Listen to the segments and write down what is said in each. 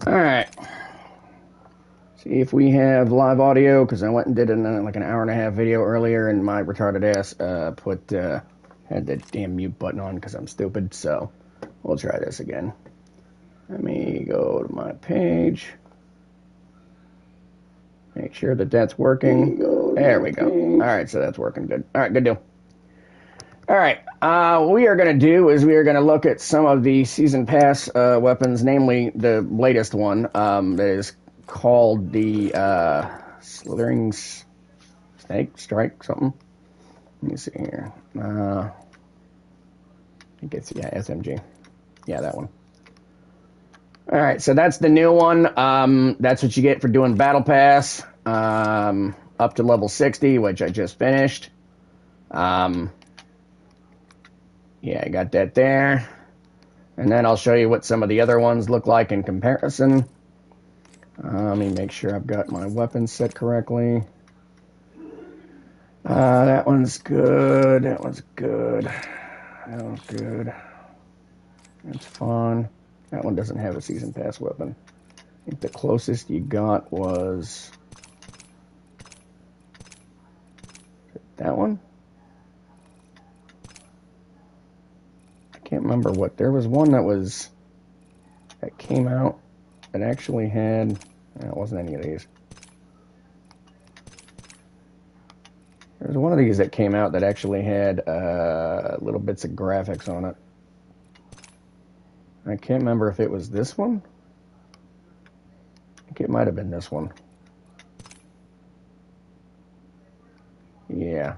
Alright. See if we have live audio, because I went and did like an hour and a half video earlier, and my retarded ass had the damn mute button on because I'm stupid, so we'll try this again. Let me go to my page. Make sure that that's working. There we go. Alright, so that's working good. Alright, good deal. Alright, what we are going to do is we are going to look at some of the Season Pass weapons, namely the latest one that is called the Slithering Snake Strike something. Let me see here. I think it's, yeah, SMG. Yeah, that one. Alright, so that's the new one. That's what you get for doing Battle Pass up to level 60, which I just finished. Yeah, I got that there. And then I'll show you what some of the other ones look like in comparison. Let me make sure I've got my weapons set correctly. That one's good. That one's good. That one's good. That's fun. That one doesn't have a Season Pass weapon. I think the closest you got was that one. I can't remember what. There was one that came out that actually had. It wasn't any of these. There was one of these that came out that actually had little bits of graphics on it. I can't remember if it was this one. I think it might have been this one. Yeah.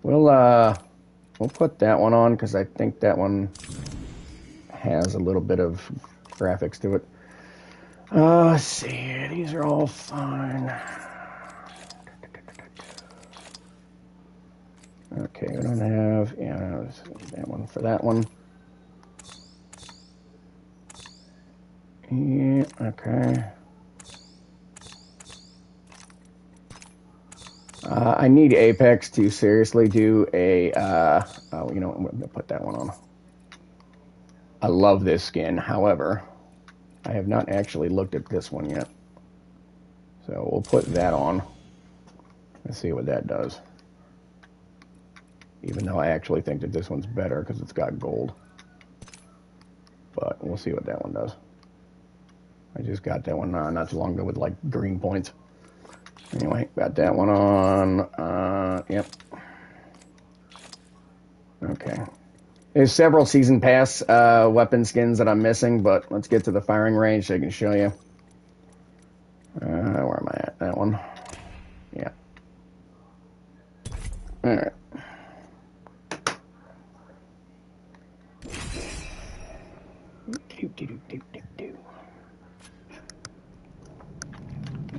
We'll put that one on because I think that one has a little bit of graphics to it. Let's see. These are all fine. Okay, we don't have, yeah, that one for that one. Yeah, okay. I need Apex to seriously do a, oh, you know what, I'm going to put that one on. I love this skin, however, I have not actually looked at this one yet. So we'll put that on. Let's see what that does. Even though I actually think that this one's better because it's got gold. But we'll see what that one does. I just got that one not too long ago with like green points. Anyway, got that one on. Yep. Okay. There's several Season Pass weapon skins that I'm missing, but let's get to the firing range so I can show you. Where am I at? That one. Yeah. All right.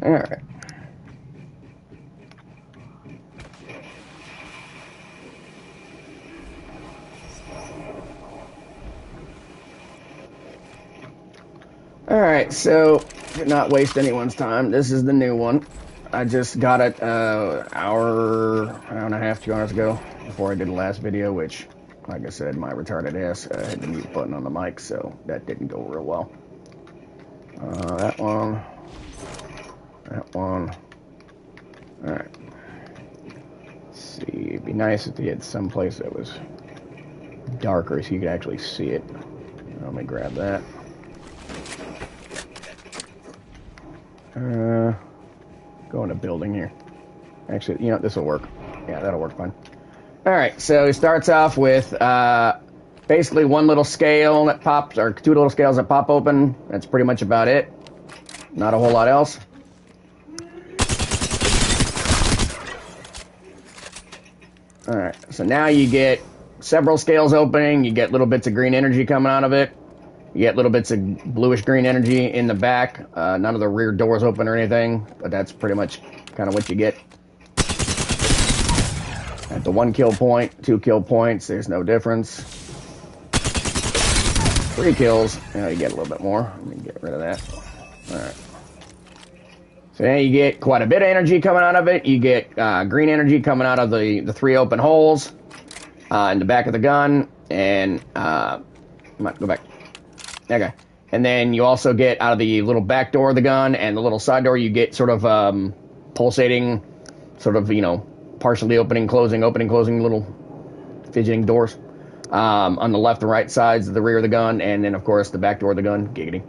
All right. All right, so to not waste anyone's time, this is the new one. I just got it hour and a half, 2 hours ago before I did the last video, which, like I said, my retarded ass had the mute button on the mic, so that didn't go real well. That one. That one. Alright. Let's see. It'd be nice if they had some place that was darker so you could actually see it. Let me grab that. Go in a building here. Actually, you know, this will work. Yeah, that'll work fine. Alright, so it starts off with basically one little scale that pops, or two little scales that pop open. That's pretty much about it. Not a whole lot else. Alright, so now you get several scales opening. You get little bits of green energy coming out of it. You get little bits of bluish green energy in the back. None of the rear doors open or anything, but that's pretty much kind of what you get. At the 1 kill point, 2 kill points, there's no difference. 3 kills, now you get a little bit more. Let me get rid of that. Alright. So now you get quite a bit of energy coming out of it. You get green energy coming out of the 3 open holes in the back of the gun. And, go back. Okay. And then you also get out of the little back door of the gun and the little side door, you get sort of pulsating, sort of, partially opening, closing little fidgeting doors on the left and right sides of the rear of the gun. And then, of course, the back door of the gun. Giggity.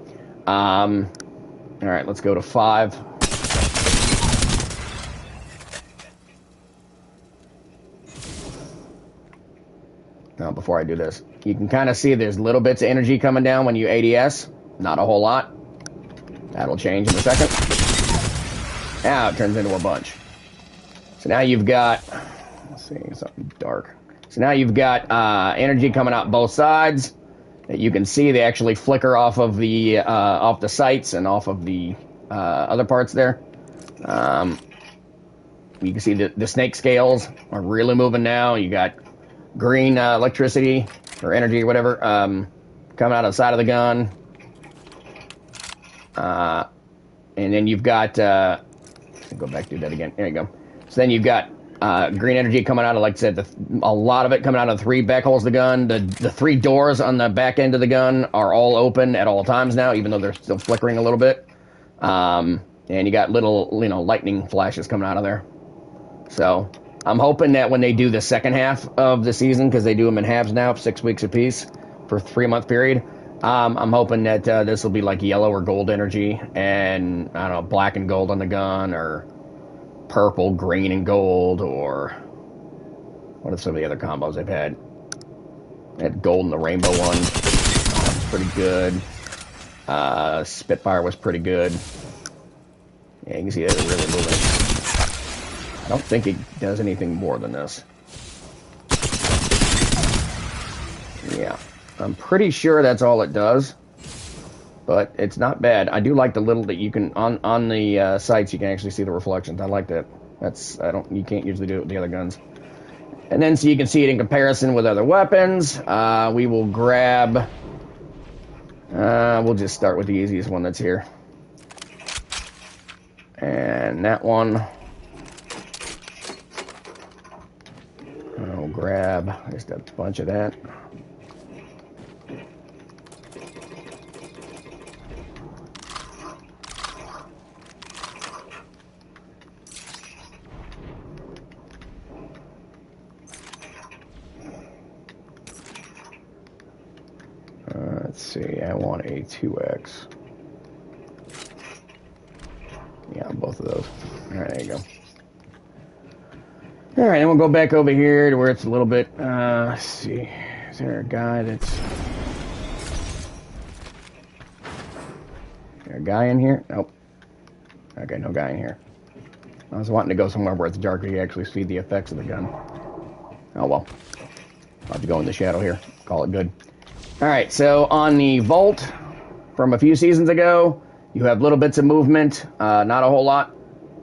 All right, let's go to 5. Now, before I do this, you can kind of see there's little bits of energy coming down when you ADS. Not a whole lot. That'll change in a second. Now it turns into a bunch. So now you've got, let's see, something dark. So now you've got energy coming out both sides that you can see. They actually flicker off of the sights and off of the other parts there. You can see the snake scales are really moving now. You got green electricity or energy or whatever coming out of the side of the gun. And then you've got, go back to that again. There you go. So then you've got green energy coming out of, like I said, a lot of it coming out of the 3 back holes of the gun. The 3 doors on the back end of the gun are all open at all times now, even though they're still flickering a little bit. And you got little, lightning flashes coming out of there. So I'm hoping that when they do the second half of the season, because they do them in halves now, 6 weeks apiece for a 3-month period, I'm hoping that this will be like yellow or gold energy, and I don't know, black and gold on the gun, or purple, green, and gold, or what are some of the other combos they've had? They had gold in the rainbow one, pretty good. Spitfire was pretty good. Yeah, you can see it really moving. I don't think it does anything more than this. Yeah. I'm pretty sure that's all it does, but it's not bad. I do like the little that you can on the sights. You can actually see the reflections. I like that. You can't usually do it with the other guns. And then so you can see it in comparison with other weapons. We will grab. We'll just start with the easiest one that's here, and that one. I'll grab just a bunch of that. Let's see, I want a 2X. Yeah, both of those. Alright, there you go. Alright, then we'll go back over here to where it's a little bit, let's see. Is there a guy that's... Is there a guy in here? Nope. Okay, no guy in here. I was wanting to go somewhere where it's darker, you actually see the effects of the gun. Oh well. I'll have to go in the shadow here. Call it good. Alright, so on the Vault from a few seasons ago, you have little bits of movement, not a whole lot,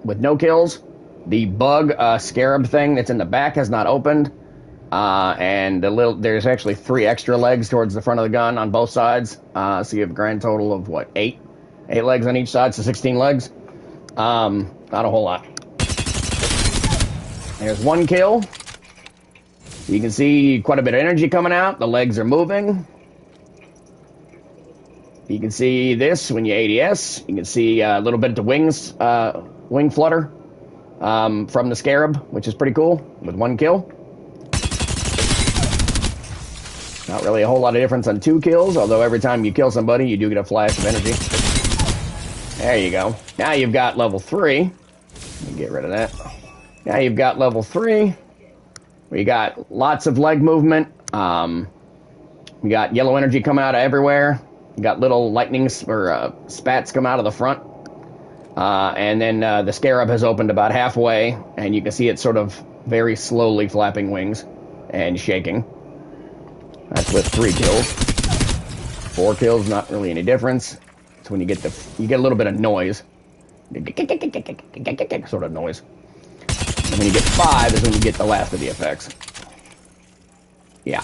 with no kills. The bug scarab thing that's in the back has not opened, and there's actually 3 extra legs towards the front of the gun on both sides, so you have a grand total of, 8 legs on each side, so 16 legs. Not a whole lot. There's 1 kill. You can see quite a bit of energy coming out. The legs are moving. You can see this when you ADS. You can see a little bit of the wings, wing flutter from the scarab, which is pretty cool, with 1 kill. Not really a whole lot of difference on 2 kills, although every time you kill somebody, you do get a flash of energy. There you go. Now you've got level 3. Let me get rid of that. Now you've got level 3. We got lots of leg movement. We got yellow energy coming out of everywhere. You got little lightnings or spats come out of the front. And then the scarab has opened about halfway, and you can see it sort of very slowly flapping wings and shaking. That's with 3 kills. 4 kills, not really any difference. It's when you get a little bit of noise. Sort of noise. And when you get 5 is when you get the last of the effects. Yeah.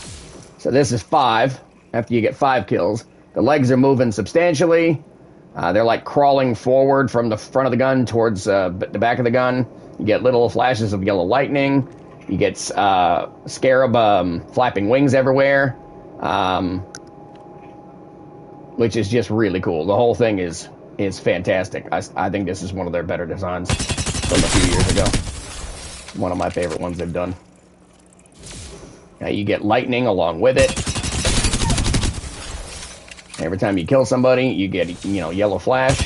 So this is 5. After you get 5 kills. The legs are moving substantially. They're like crawling forward from the front of the gun towards the back of the gun. You get little flashes of yellow lightning. You get scarab flapping wings everywhere. which is just really cool. The whole thing is fantastic. I think this is one of their better designs from a few years ago. One of my favorite ones they've done. Now you get lightning along with it. Every time you kill somebody, you get, you know, yellow flash. I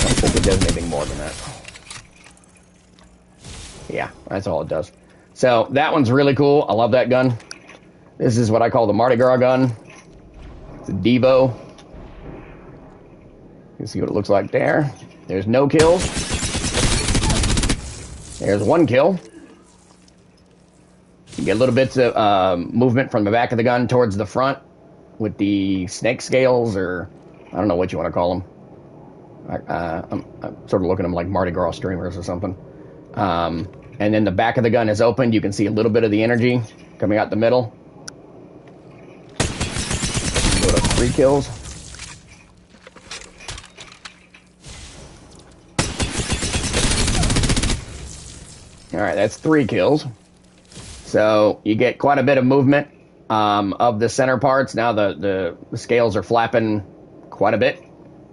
don't think it does anything more than that. Yeah, that's all it does. So that one's really cool. I love that gun. This is what I call the Mardi Gras gun. It's a Devo. You can see what it looks like there. There's no kills. There's one kill. You get little bits of movement from the back of the gun towards the front with the snake scales, or I don't know what you want to call them. I'm sort of looking at them like Mardi Gras streamers or something. And then the back of the gun is opened. You can see a little bit of the energy coming out the middle. Go to 3 kills. All right, that's 3 kills. So you get quite a bit of movement of the center parts. Now the scales are flapping quite a bit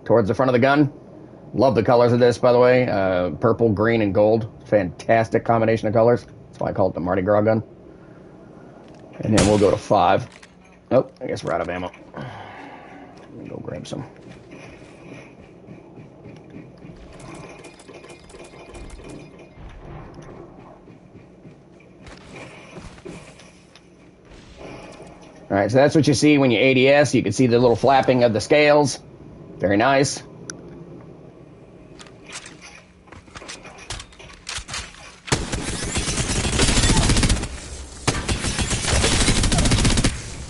towards the front of the gun. Love the colors of this, by the way. Purple, green, and gold. Fantastic combination of colors. That's why I call it the Mardi Gras gun. And then we'll go to 5. Oh, I guess we're out of ammo. Let me go grab some. All right, so that's what you see when you ADS. You can see the little flapping of the scales. Very nice.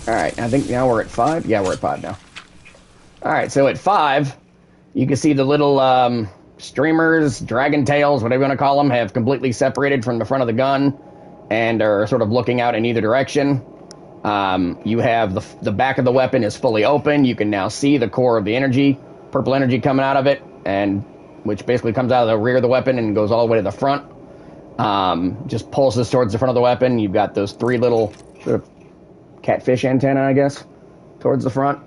All right, I think now we're at 5. Yeah, we're at 5 now. All right, so at 5, you can see the little streamers, dragon tails, whatever you want to call them, have completely separated from the front of the gun and are sort of looking out in either direction. You have the back of the weapon is fully open. You can now see the core of the energy, purple energy coming out of it, and which basically comes out of the rear of the weapon and goes all the way to the front. Just pulses towards the front of the weapon. You've got those 3 little sort of catfish antenna, I guess, towards the front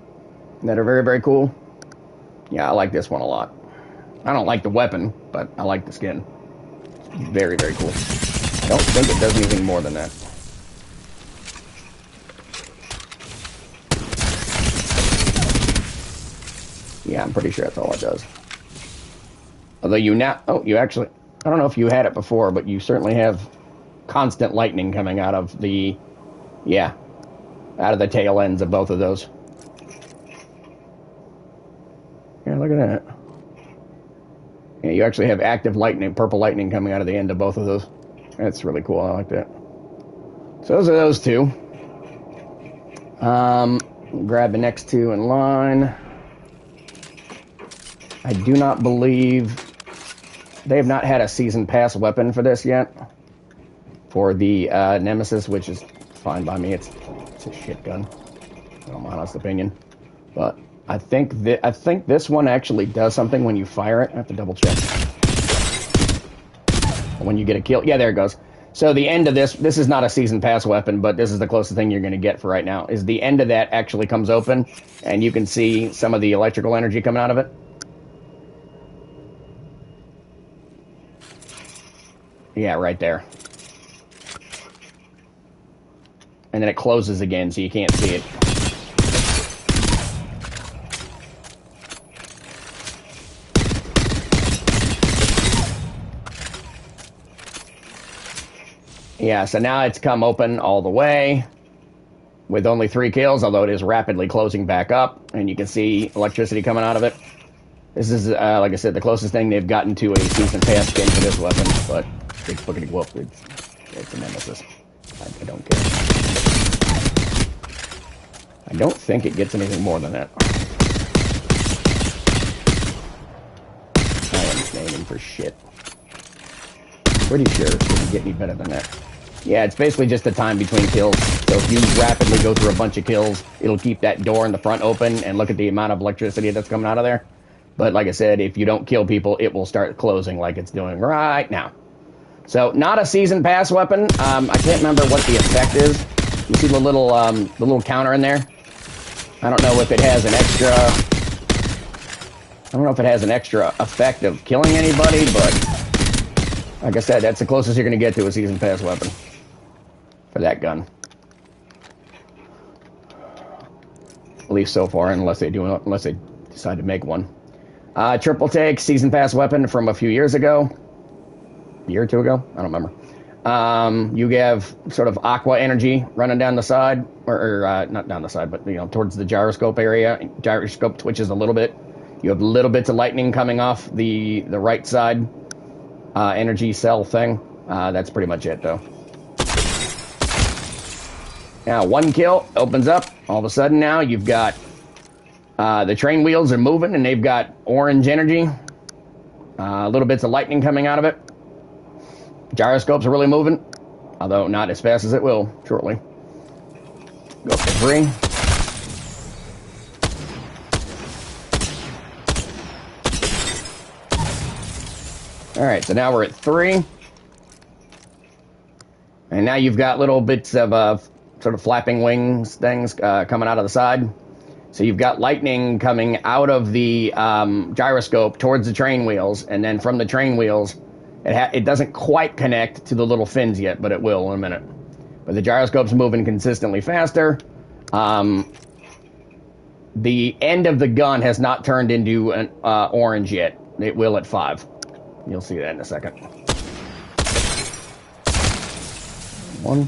that are very, very cool. Yeah, I like this one a lot. I don't like the weapon, but I like the skin. Very, very cool. I don't think it does anything more than that. Yeah, I'm pretty sure that's all it does. Although you now... Oh, you actually... I don't know if you had it before, but you certainly have constant lightning coming out of the... Yeah. Out of the tail ends of both of those. Yeah, look at that. Yeah, you actually have active lightning, purple lightning coming out of the end of both of those. That's really cool. I like that. So those are those 2. Grab the next 2 in line. I do not believe they have not had a season pass weapon for this yet. For the Nemesis, which is fine by me. It's a shit gun, in my honest opinion. But I think this one actually does something when you fire it. I have to double check. When you get a kill. Yeah, there it goes. So the end of this is not a season pass weapon, but this is the closest thing you're going to get for right now, is the end of that actually comes open, and you can see some of the electrical energy coming out of it. Yeah, right there. And then it closes again, so you can't see it. Yeah, so now it's come open all the way with only 3 kills, although it is rapidly closing back up, and you can see electricity coming out of it. This is, like I said, the closest thing they've gotten to a season pass skin for this weapon, but big fucking whoop, it's a Nemesis. I don't care. I don't think it gets anything more than that. I am aiming for shit. Pretty sure it doesn't get any better than that. Yeah, it's basically just the time between kills. So if you rapidly go through a bunch of kills, it'll keep that door in the front open, and look at the amount of electricity that's coming out of there. But like I said, if you don't kill people, it will start closing like it's doing right now. So, not a season pass weapon. I can't remember what the effect is. You see the little counter in there? I don't know if it has an extra... I don't know if it has an extra effect of killing anybody, but... Like I said, that's the closest you're going to get to a season pass weapon. For that gun. At least so far, unless they decide to make one. Triple take, season pass weapon from a few years ago. A year or two ago? I don't remember. You have sort of aqua energy running down the side, or not down the side, but towards the gyroscope area. Gyroscope twitches a little bit. You have little bits of lightning coming off the right side energy cell thing. That's pretty much it, though. Now, one kill opens up. All of a sudden now, you've got the train wheels are moving, and they've got orange energy. Little bits of lightning coming out of it. Gyroscopes are really moving, although not as fast as it will shortly. Go for 3. All right, so now we're at 3. And now you've got little bits of sort of flapping wings things coming out of the side. So you've got lightning coming out of the gyroscope towards the train wheels, and then from the train wheels, it doesn't quite connect to the little fins yet, but it will in a minute. But the gyroscope's moving consistently faster. The end of the gun has not turned into an orange yet. It will at 5. You'll see that in a second. 1.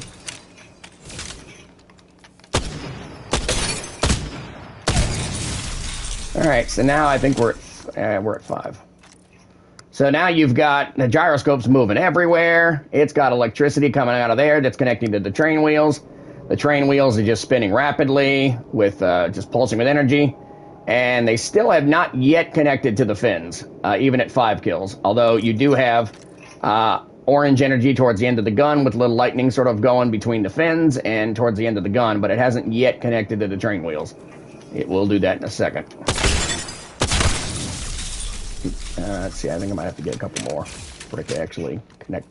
All right, so now I think we're at 5. So now you've got the gyroscopes moving everywhere. It's got electricity coming out of there that's connecting to the train wheels. The train wheels are just spinning rapidly with just pulsing with energy. And they still have not yet connected to the fins, even at 5 kills. Although you do have orange energy towards the end of the gun with little lightning sort of going between the fins and towards the end of the gun, but it hasn't yet connected to the train wheels. It will do that in a second. Let's see, I think I might have to get a couple more for it to actually connect.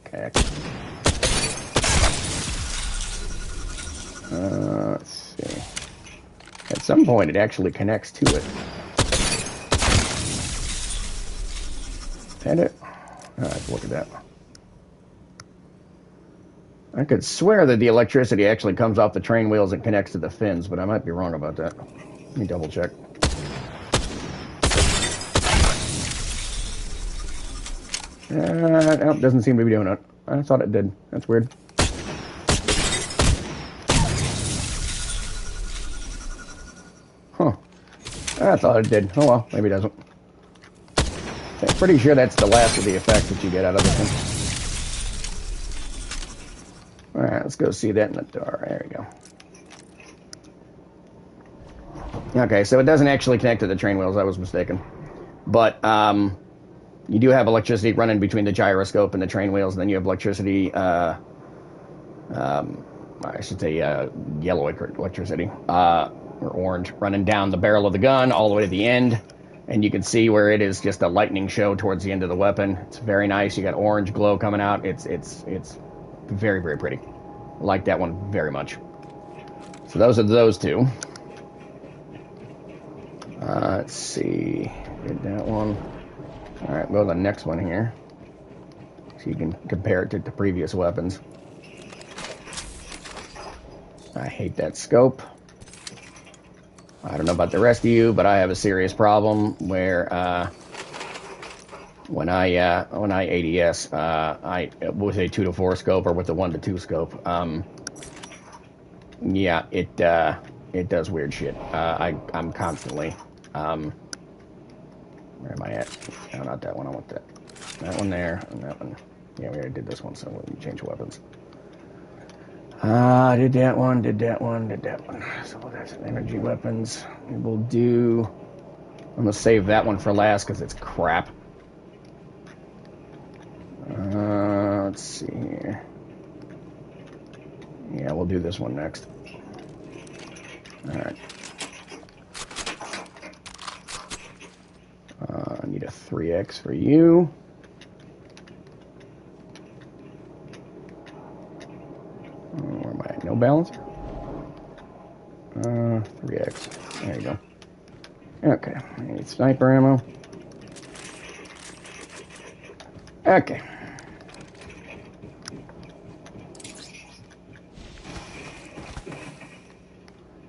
Let's see. At some point, it actually connects to it. Had it? Let's look at that. I could swear that the electricity actually comes off the train wheels and connects to the fins, but I might be wrong about that. Let me double check. Nope, doesn't seem to be doing it. I thought it did. That's weird. Huh. I thought it did. Oh well, maybe it doesn't. I'm pretty sure that's the last of the effects that you get out of this one. Alright, let's go see that in the door. There we go. Okay, so it doesn't actually connect to the train wheels. I was mistaken. But, you do have electricity running between the gyroscope and the train wheels, and then you have electricity, I should say, yellow electricity, or orange, running down the barrel of the gun all the way to the end. And you can see where it is just a lightning show towards the end of the weapon. It's very nice. You got orange glow coming out. It's very, very pretty. I like that one very much. So those are those two. Let's see. Did that one. All right, go to the next one here. So you can compare it to the previous weapons. I hate that scope. I don't know about the rest of you, but I have a serious problem where when I ADS, with a 2-to-4 scope or with a 1-to-2 scope, yeah, it does weird shit. I'm constantly, where am I at? No, not that one. I want that one there and that one. Yeah, we already did this one, so we'll change weapons. Did that one. So that's energy weapons. We'll do... I'm going to save that one for last because it's crap. Let's see here. Yeah, we'll do this one next. Alright. I need a 3x for you. No balance? 3x. There you go. Okay. I need sniper ammo. Okay.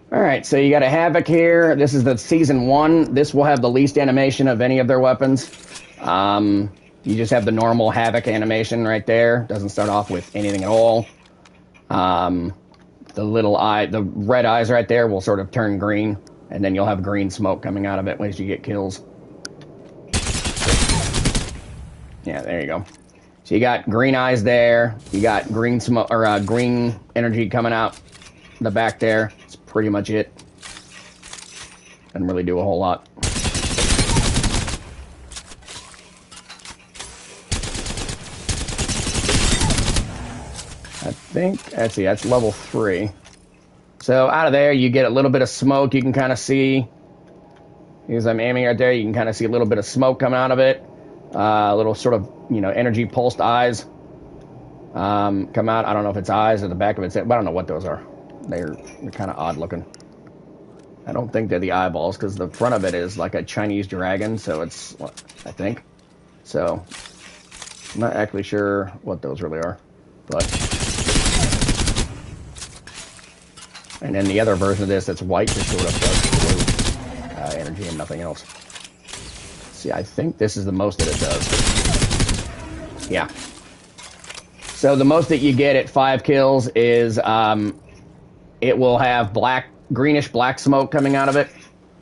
Alright, so you got a Havoc here. This is the Season 1. This will have the least animation of any of their weapons. You just have the normal Havoc animation right there. Doesn't start off with anything at all. The little eye, the red eyes right there will sort of turn green, and then you'll have green smoke coming out of it once you get kills. Yeah, there you go. So you got green eyes there. You got green smoke, or green energy coming out the back there. That's pretty much it. Doesn't really do a whole lot. I think, let's see, that's level 3. So out of there, you get a little bit of smoke. You can kind of see, as I'm aiming right there, you can kind of see a little bit of smoke coming out of it. A little sort of, energy pulsed eyes come out. I don't know if it's eyes or the back of its head, but I don't know what those are. They're kind of odd looking. I don't think they're the eyeballs, because the front of it is like a Chinese dragon, so it's, I think. So, I'm not actually sure what those really are, but... And then the other version of this that's white just sort of does blue energy and nothing else. See, I think this is the most that it does. Yeah. So the most that you get at 5 kills is it will have greenish black smoke coming out of it,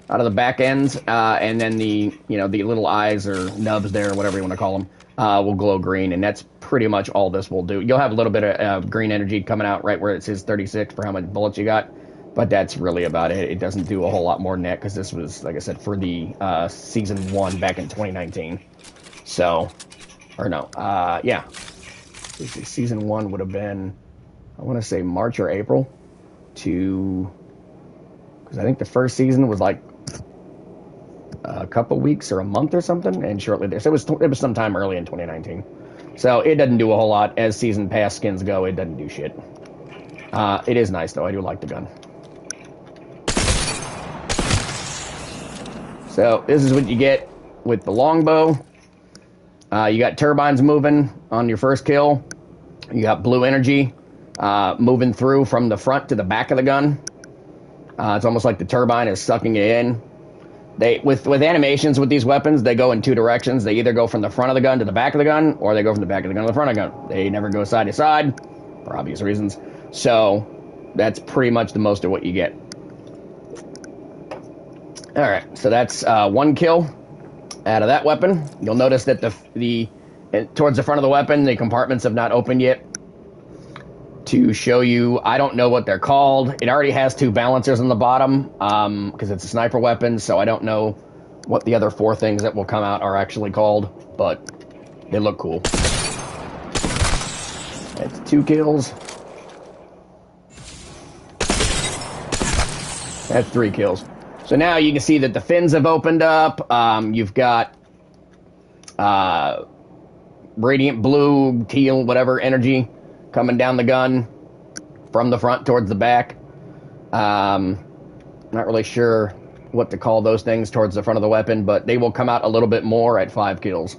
out of the back ends, and then the the little eyes or nubs there, or whatever you want to call them, will glow green, and that's pretty much all this will do. You'll have a little bit of green energy coming out right where it says 36 for how much bullets you got, but that's really about it. It doesn't do a whole lot more than that, because this was, like I said, for the Season 1 back in 2019. So, or no, yeah. Season 1 would have been, I want to say March or April to, because I think the first season was like a couple weeks or a month or something, and shortly there. So it was sometime early in 2019. So it doesn't do a whole lot. As season pass skins go, it doesn't do shit. It is nice, though. I do like the gun. So this is what you get with the longbow. You got turbines moving on your first kill. You got blue energy moving through from the front to the back of the gun. It's almost like the turbine is sucking it in. With animations with these weapons, they go in 2 directions. They either go from the front of the gun to the back of the gun, or they go from the back of the gun to the front of the gun. They never go side to side, for obvious reasons. So that's pretty much the most of what you get. Alright, so that's 1 kill out of that weapon. You'll notice that towards the front of the weapon, the compartments have not opened yet. To show you, I don't know what they're called. It already has 2 balancers on the bottom, because it's a sniper weapon, so I don't know what the other 4 things that will come out are actually called, but they look cool. That's 2 kills. That's 3 kills. So now you can see that the fins have opened up. You've got radiant blue, teal, whatever energy coming down the gun from the front towards the back. Not really sure what to call those things towards the front of the weapon, but they will come out a little bit more at 5 kills,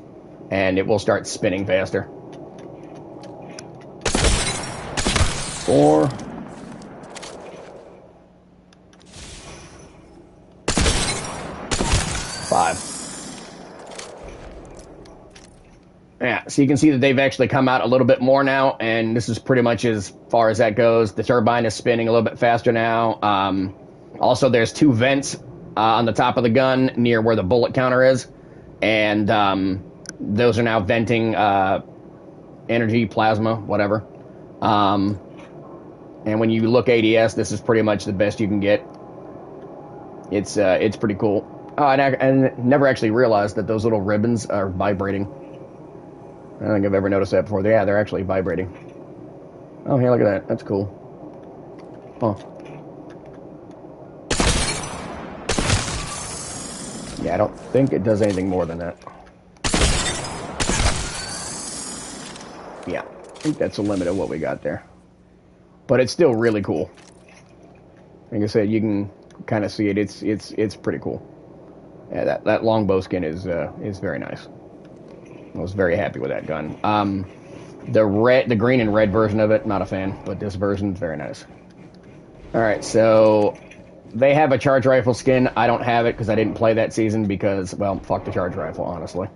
and it will start spinning faster. 4. 5. Yeah, so you can see that they've actually come out a little bit more now, and this is pretty much as far as that goes. The turbine is spinning a little bit faster now. Also, there's 2 vents on the top of the gun near where the bullet counter is, and those are now venting energy, plasma, whatever. And when you look ADS, this is pretty much the best you can get. It's pretty cool. Oh, and I never actually realized that those little ribbons are vibrating. I don't think I've ever noticed that before. Yeah, they're actually vibrating. Oh, hey, look at that. That's cool. Oh. Yeah, I don't think it does anything more than that. Yeah, I think that's the limit of what we got there. but it's still really cool. Like I said, you can kind of see it. It's pretty cool. Yeah, that longbow skin is very nice. I was very happy with that gun. The green and red version of it, not a fan, but this version is very nice. All right, so they have a charge rifle skin. I don't have it because I didn't play that season because, well, fuck the charge rifle, honestly.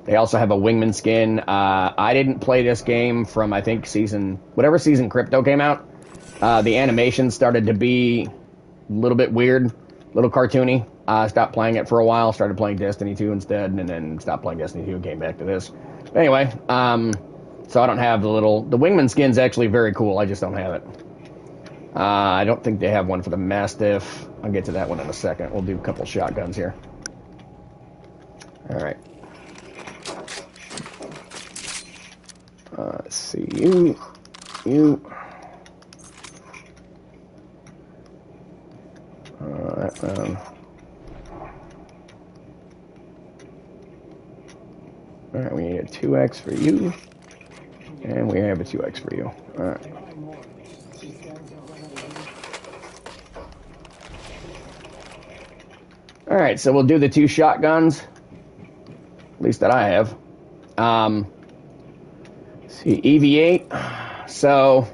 They also have a wingman skin. I didn't play this game from, I think, whatever season Crypto came out. The animation started to be a little bit weird, a little cartoony. Stopped playing it for a while, started playing Destiny 2 instead, and then stopped playing Destiny 2 and came back to this. Anyway, so I don't have the wingman skin's actually very cool, I just don't have it. I don't think they have one for the Mastiff. I'll get to that one in a second. We'll do a couple shotguns here. Alright. Let's see, you. Alright, we need a 2x for you. And we have a 2x for you. Alright. Alright, so we'll do the 2 shotguns. At least that I have. See, EV8. So,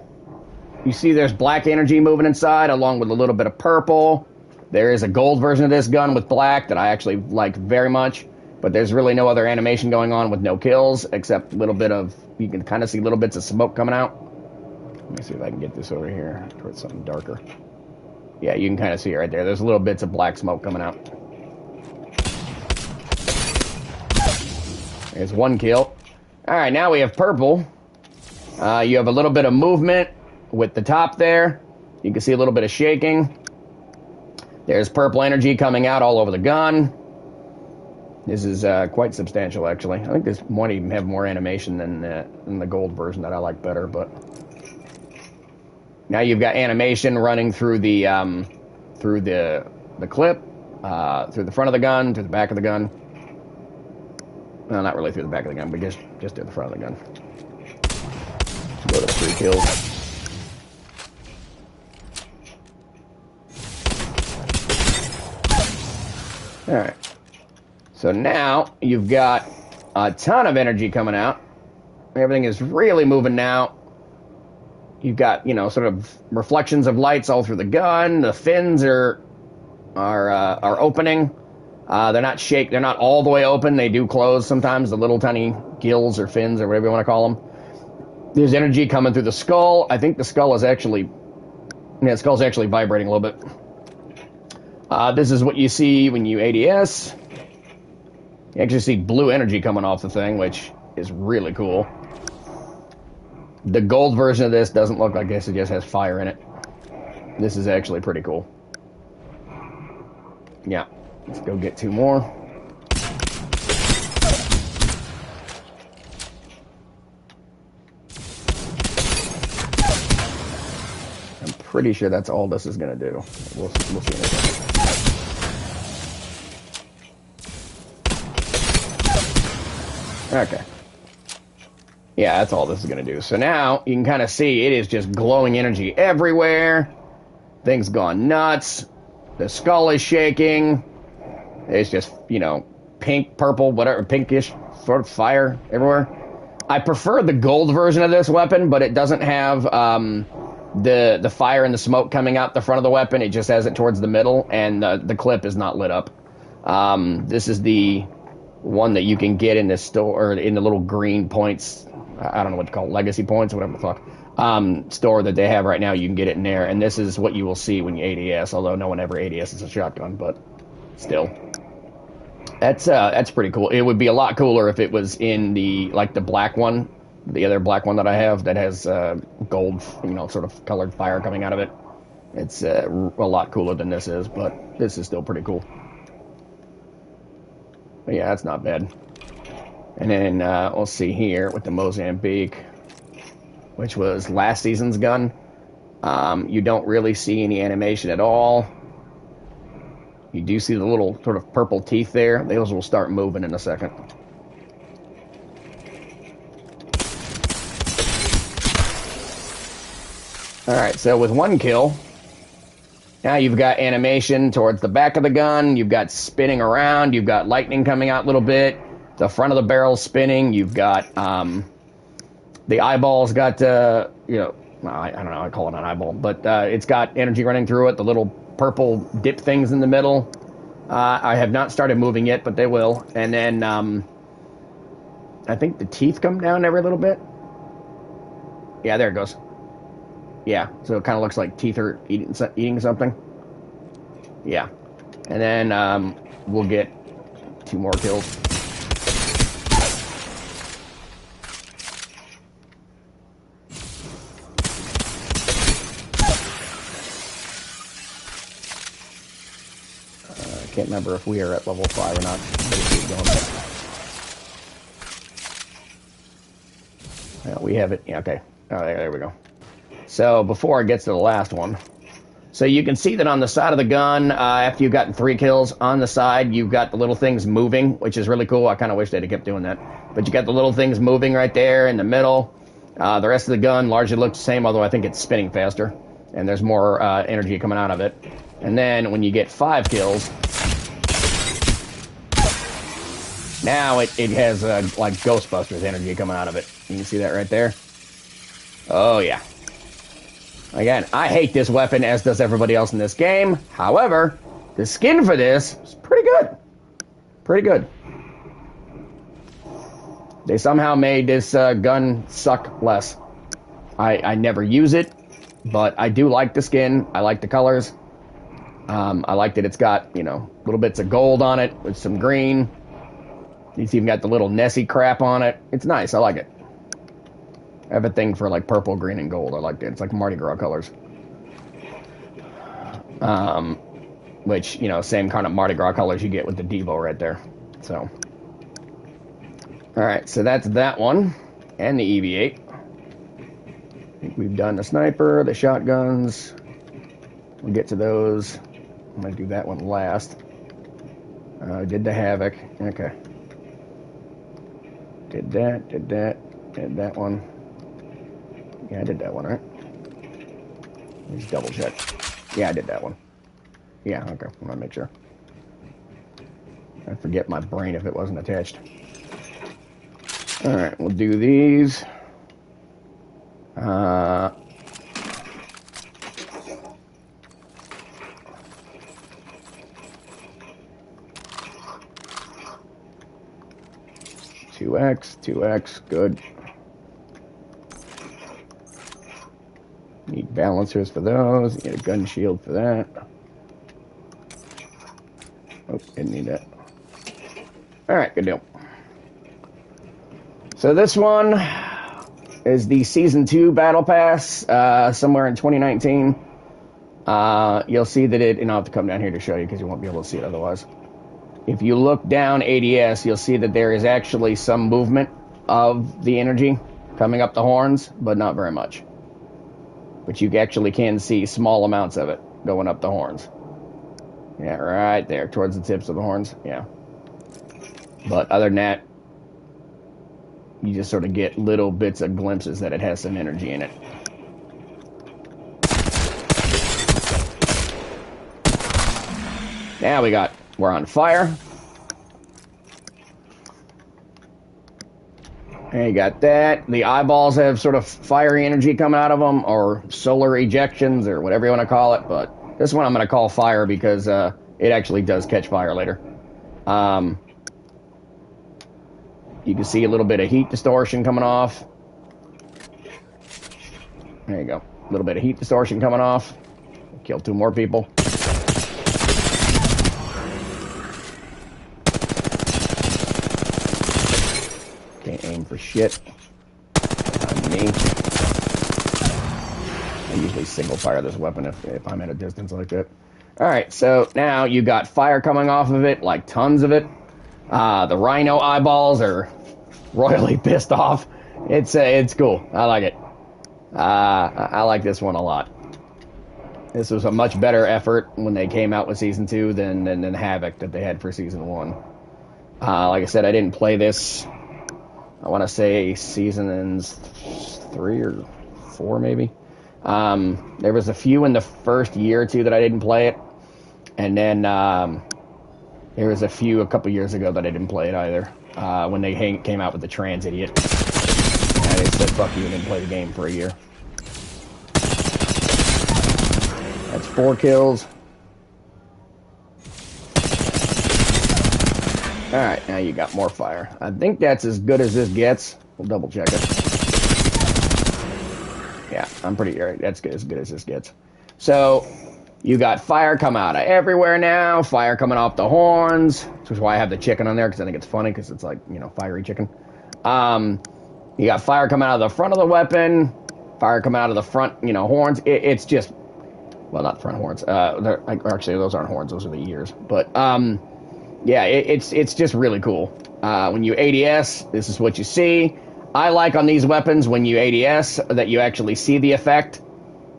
you see there's black energy moving inside along with a little bit of purple. There is a gold version of this gun with black that I actually like very much. But there's really no other animation going on with no kills, except a little bit of, you can kind of see little bits of smoke coming out. Let me see if I can get this over here towards something darker. Yeah, you can kind of see it right there. There's little bits of black smoke coming out. There's 1 kill. Alright, now we have purple. You have a little bit of movement with the top there. You can see a little bit of shaking. There's purple energy coming out all over the gun. This is quite substantial, actually. I think this might even have more animation than the gold version that I like better. But now you've got animation running through the clip, through the front of the gun, to the back of the gun. Well, not really through the back of the gun, but just to the front of the gun. Go to 3 kills. All right. So now you've got a ton of energy coming out. Everything is really moving now. You've got, sort of reflections of lights all through the gun. The fins are opening. They're not all the way open. They do close sometimes. The little tiny gills or fins or whatever you want to call them. There's energy coming through the skull. I think the skull is actually, the skull's actually vibrating a little bit. This is what you see when you ADS. You actually see blue energy coming off the thing, which is really cool. The gold version of this doesn't look like this. It just has fire in it. This is actually pretty cool. Yeah. Let's go get 2 more. I'm pretty sure that's all this is going to do. We'll see in a second. Okay. Yeah, that's all this is going to do. So now, you can kind of see it is just glowing energy everywhere. Things gone nuts. The skull is shaking. It's just, pink, purple, whatever, pinkish, sort of fire everywhere. I prefer the gold version of this weapon, but it doesn't have the fire and the smoke coming out the front of the weapon. It just has it towards the middle, and the clip is not lit up. This is the one that you can get in the store, or in the little green points. I don't know what to call it, legacy points, whatever the fuck. Store that they have right now. You can get it in there, and this is what you will see when you ADS, although no one ever ADS is a shotgun, but still. That's pretty cool. It would be a lot cooler if it was in the black one, the other black one that I have that has gold, sort of colored fire coming out of it. It's a lot cooler than this is, but this is still pretty cool. But yeah, that's not bad. And then we'll see here with the Mozambique, which was last season's gun. You don't really see any animation at all. You do see the little sort of purple teeth there. Those will start moving in a second. Alright, so with 1 kill, now you've got animation towards the back of the gun, you've got spinning around, you've got lightning coming out a little bit, the front of the barrel spinning, you've got, the eyeballs got, you know, I don't know, I call it an eyeball, but it's got energy running through it, the little purple dip things in the middle. I have not started moving yet, but they will. And then I think the teeth come down every little bit. Yeah, there it goes. Yeah, so it kind of looks like teeth are eating something. Yeah. And then we'll get 2 more kills. I can't remember if we are at level 5 or not. Yeah, we have it. Yeah, okay. Oh, there we go. So before it gets to the last one, so you can see that on the side of the gun, after you've gotten 3 kills, on the side you've got the little things moving, which is really cool. I kind of wish they'd have kept doing that. But you got the little things moving right there in the middle. The rest of the gun largely looks the same, although I think it's spinning faster, and there's more energy coming out of it. And then when you get 5 kills, now it has like Ghostbusters energy coming out of it. You can see that right there. Oh yeah. Again, I hate this weapon, as does everybody else in this game. However, the skin for this is pretty good. Pretty good. They somehow made this gun suck less. I never use it, but I do like the skin. I like the colors. I like that it's got, you know, little bits of gold on it with some green. It's even got the little Nessie crap on it. It's nice. I like it. I have a thing for like purple, green, and gold. I like it. It's like Mardi Gras colors. Which, you know, same kind of Mardi Gras colors you get with the Devo right there. So. Alright, so that's that one. And the EV8. I think we've done the sniper, the shotguns. We'll get to those. I'm going to do that one last. Did the Havoc. Okay. Did that one. Yeah, I did that one, right? Let's double check. Yeah, I did that one. Yeah, okay. I want to make sure. I'd forget my brain if it wasn't attached. Alright, we'll do these. Two X, good. Need balancers for those. Need a gun shield for that. Oh, didn't need that. Alright, good deal. So this one is the Season 2 Battle Pass, somewhere in 2019. You'll see that it, and I'll have to come down here to show you because you won't be able to see it otherwise. If you look down ADS, you'll see that there is actually some movement of the energy coming up the horns, but not very much. But you actually can see small amounts of it going up the horns. Yeah, right there, towards the tips of the horns, yeah. But other than that, you just sort of get little bits of glimpses that it has some energy in it. Now we're on fire. And you got that. The eyeballs have sort of fiery energy coming out of them, or solar ejections, or whatever you want to call it. But this one I'm going to call fire because it actually does catch fire later. You can see a little bit of heat distortion coming off. There you go. A little bit of heat distortion coming off. Kill 2 more people. Can't aim for shit. Not me. I usually single fire this weapon if I'm at a distance like that. Alright, so now you got fire coming off of it, like tons of it. The rhino eyeballs are royally pissed off. It's cool. I like it. I like this one a lot. This was a much better effort when they came out with Season 2 than Havoc that they had for Season 1. Like I said, I didn't play this. I want to say Seasons 3 or 4 maybe. There was a few in the first year or two that I didn't play it, and then there was a few a couple years ago that I didn't play it either. When they came out with the trans idiot, and they said fuck you and didn't play the game for a year. That's 4 kills. Alright, now you got more fire. I think that's as good as this gets. We'll double check it. Yeah, I'm pretty right. That's good, as good as this gets. So, you got fire coming out of everywhere now. Fire coming off the horns. Which is why I have the chicken on there, because I think it's funny, because it's like, you know, fiery chicken. You got fire coming out of the front of the weapon. Fire coming out of the front, you know, horns. It's just... Well, not front horns. Actually, those aren't horns. Those are the ears. But, yeah, it's just really cool. When you ADS, this is what you see. I like on these weapons, when you ADS, that you actually see the effect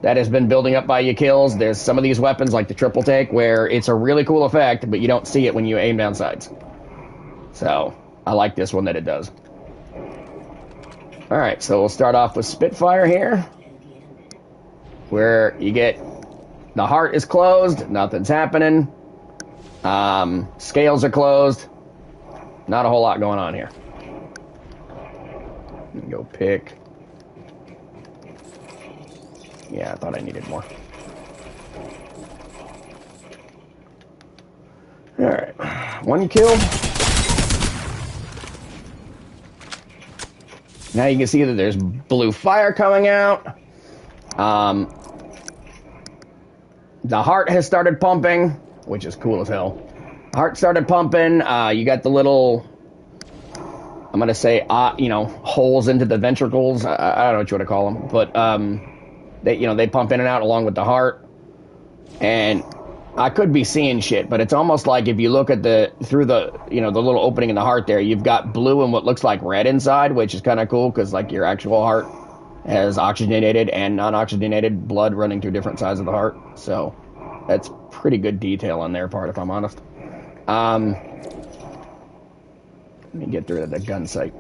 that has been building up by your kills. There's some of these weapons, like the triple take, where it's a really cool effect, but you don't see it when you aim down sights. So, I like this one that it does. Alright, so we'll start off with Spitfire here, where you get... The heart is closed, nothing's happening. Scales are closed. Not a whole lot going on here. Go pick. Yeah, I thought I needed more. Alright. 1 kill. Now you can see that there's blue fire coming out. The heart has started pumping, which is cool as hell. Heart started pumping. You got the little, I'm gonna say, you know, holes into the ventricles. I don't know what you want to call them, but they pump in and out along with the heart. And I could be seeing shit, but it's almost like if you look at through the little opening in the heart there, you've got blue and what looks like red inside, which is kind of cool because like your actual heart has oxygenated and non-oxygenated blood running through different sides of the heart. So that's pretty good detail on their part, if I'm honest. Let me get through to the gun sight.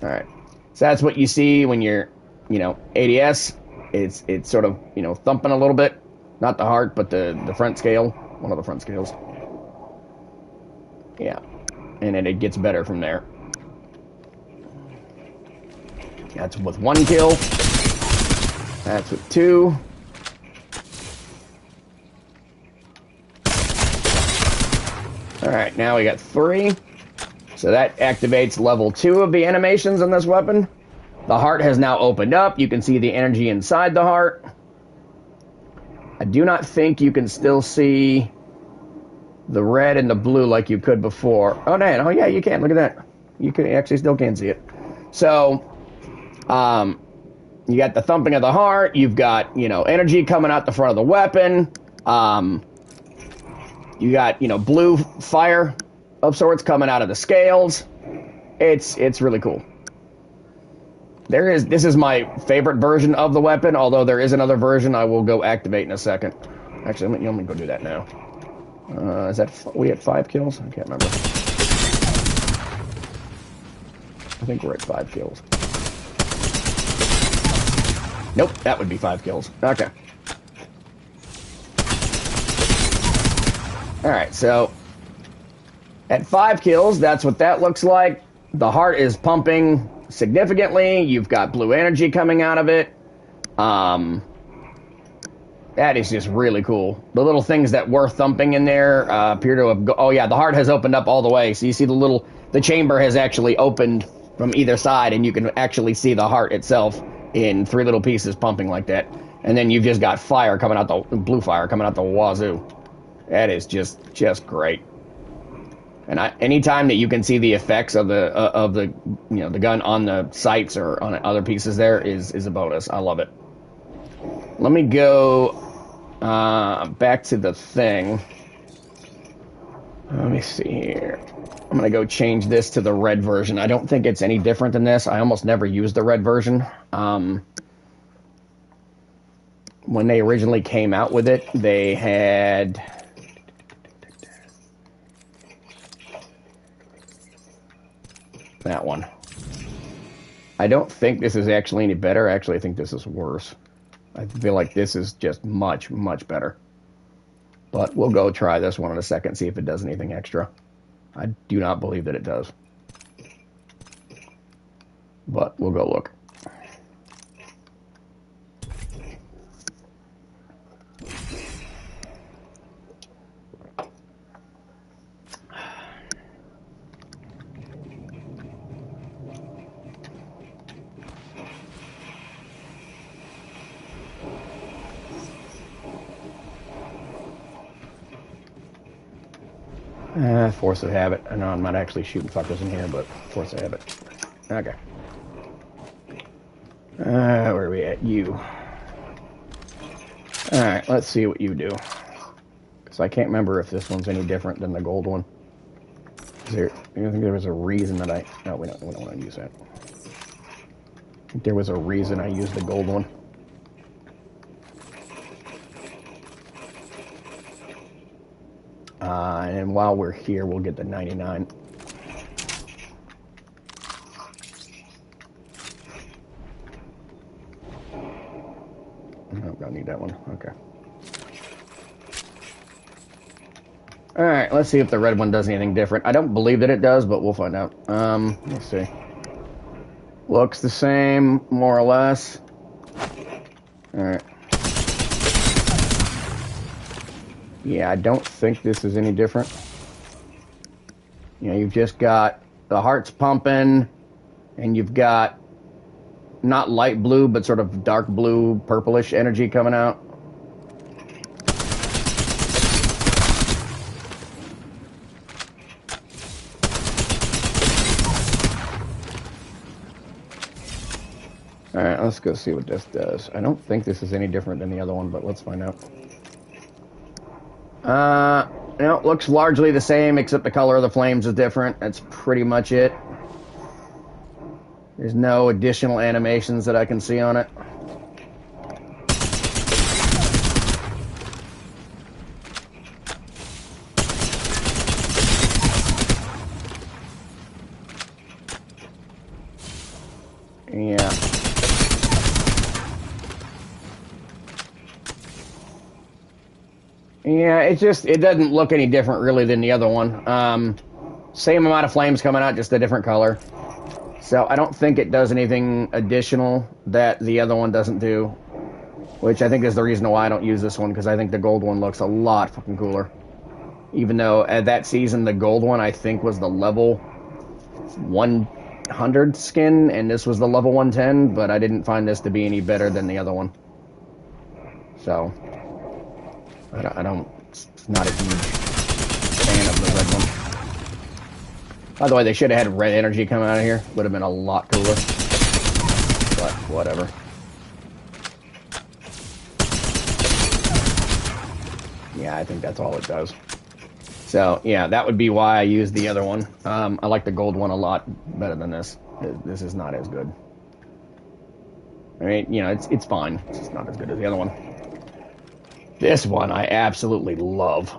Alright. So that's what you see when you're, ADS. It's sort of, thumping a little bit. Not the heart, but the front scale. One of the front scales. Yeah. And then it gets better from there. That's with 1 kill. That's with 2. Alright, now we got 3. So that activates level 2 of the animations on this weapon. The heart has now opened up. You can see the energy inside the heart. I do not think you can still see the red and the blue like you could before. Oh, no, yeah, you can. Look at that. You can actually still can see it. So, you got the thumping of the heart. You've got, energy coming out the front of the weapon. You got, blue fire of sorts coming out of the scales. It's really cool. This is my favorite version of the weapon, although there is another version I will go activate in a second. Actually, let me go do that now. Is that, we had 5 kills? I can't remember. I think we're at 5 kills. Nope, that would be 5 kills. Okay. Alright, so at 5 kills, that's what that looks like. The heart is pumping significantly. You've got blue energy coming out of it. That is just really cool. The little things that were thumping in there appear to have... Oh, yeah, the heart has opened up all the way. So you see the chamber has actually opened from either side, and you can actually see the heart itself in 3 little pieces pumping like that. And then you've just got fire coming out, blue fire coming out the wazoo. That is just great. And anytime that you can see the effects of the the gun on the sights or on other pieces there is a bonus. I love it. Let me go back to the thing. Let me see here. I'm gonna go change this to the red version. I don't think it's any different than this. I almost never used the red version. When they originally came out with it, they had... that one. I don't think this is actually any better. Actually, I think this is worse. I feel like this is just much, much better. But we'll go try this one in a second, see if it does anything extra. I do not believe that it does. But we'll go look. Force of habit. I know I'm not actually shooting fuckers in here, but force of habit. Okay. Where are we at? You. Alright, let's see what you do. Because I can't remember if this one's any different than the gold one. I think there was a reason that No, we don't want to use that. I think there was a reason I used the gold one. And while we're here, we'll get the 99. Don't need that one. Okay. Alright, let's see if the red one does anything different. I don't believe that it does, but we'll find out. Let's see. Looks the same, more or less. Alright. Yeah, I don't think this is any different. You know, you've just got the hearts pumping, and you've got not light blue, but sort of dark blue, purplish energy coming out. Alright, let's go see what this does. I don't think this is any different than the other one, but let's find out. No, it looks largely the same, except the color of the flames is different. That's pretty much it. There's no additional animations that I can see on it. Yeah. Yeah, it doesn't look any different really than the other one. Same amount of flames coming out, just a different color. So I don't think it does anything additional that the other one doesn't do, which I think is the reason why I don't use this one, because I think the gold one looks a lot fucking cooler. Even though at that season, the gold one I think was the level 100 skin, and this was the level 110, but I didn't find this to be any better than the other one. So I'm not a huge fan of the red one. By the way, they should have had red energy come out of here. Would have been a lot cooler. But whatever. Yeah, I think that's all it does. So, yeah, that would be why I used the other one. I like the gold one a lot better than this. This is not as good. I mean, you know, it's fine. It's just not as good as the other one. This one I absolutely love.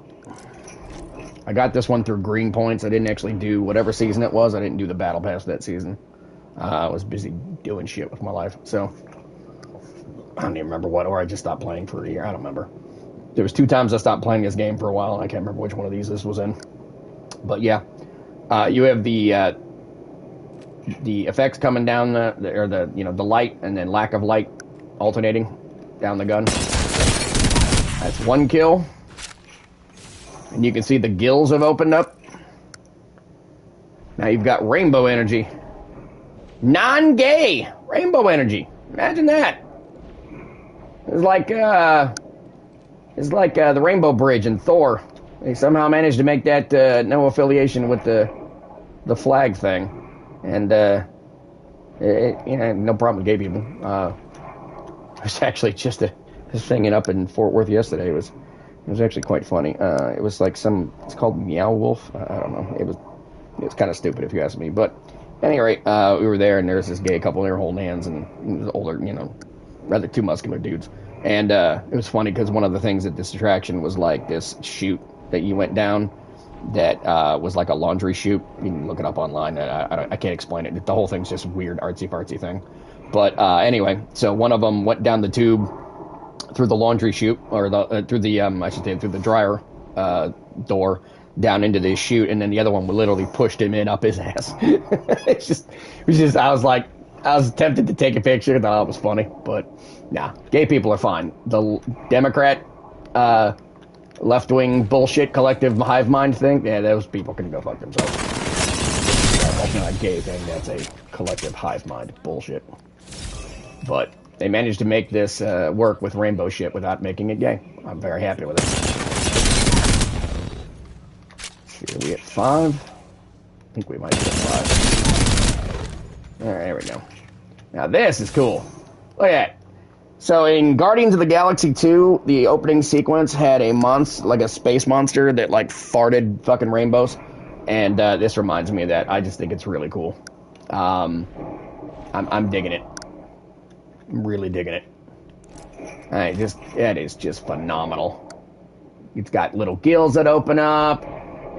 I got this one through green points. I didn't actually do whatever season it was. I didn't do the battle pass that season. I was busy doing shit with my life. So, I don't even remember what, or I just stopped playing for a year. I don't remember. There was 2 times I stopped playing this game for a while, and I can't remember which one of these this was in. But yeah, you have the effects coming down the light and then lack of light alternating down the gun. That's 1 kill. And you can see the gills have opened up. Now you've got rainbow energy. Non-gay rainbow energy. Imagine that. It's like the Rainbow Bridge in Thor. They somehow managed to make that no affiliation with the flag thing, and no problem with gay people. It was actually just this thing up in Fort Worth yesterday. It was actually quite funny. It was like it's called Meow Wolf. I don't know. It was kind of stupid if you ask me. But at any rate, we were there, and there was this gay couple. They were holding hands, and it was older, rather 2 muscular dudes. And it was funny because one of the things at this attraction was like this chute that you went down that was like a laundry chute. You can look it up online. I can't explain it. The whole thing's just weird, artsy-fartsy thing. But anyway, so one of them went down the tube, through the laundry chute, or the through the I should say through the dryer door down into this chute, and then the other one literally pushed him in up his ass. It was just I was tempted to take a picture, thought it was funny, but nah, gay people are fine. The Democrat left-wing bullshit collective hive mind thing, yeah, those people can go fuck themselves. That's not a gay thing, that's a collective hive mind bullshit. But they managed to make this work with rainbow shit without making it gay. I'm very happy with it. Are we at 5? I think we might be at 5. Alright, there we go. Now this is cool. Look at that. So in Guardians of the Galaxy 2, the opening sequence had a monster, like a space monster that like farted fucking rainbows. And this reminds me of that. I just think it's really cool. I'm digging it. I'm really digging it. It is just phenomenal. It's got little gills that open up.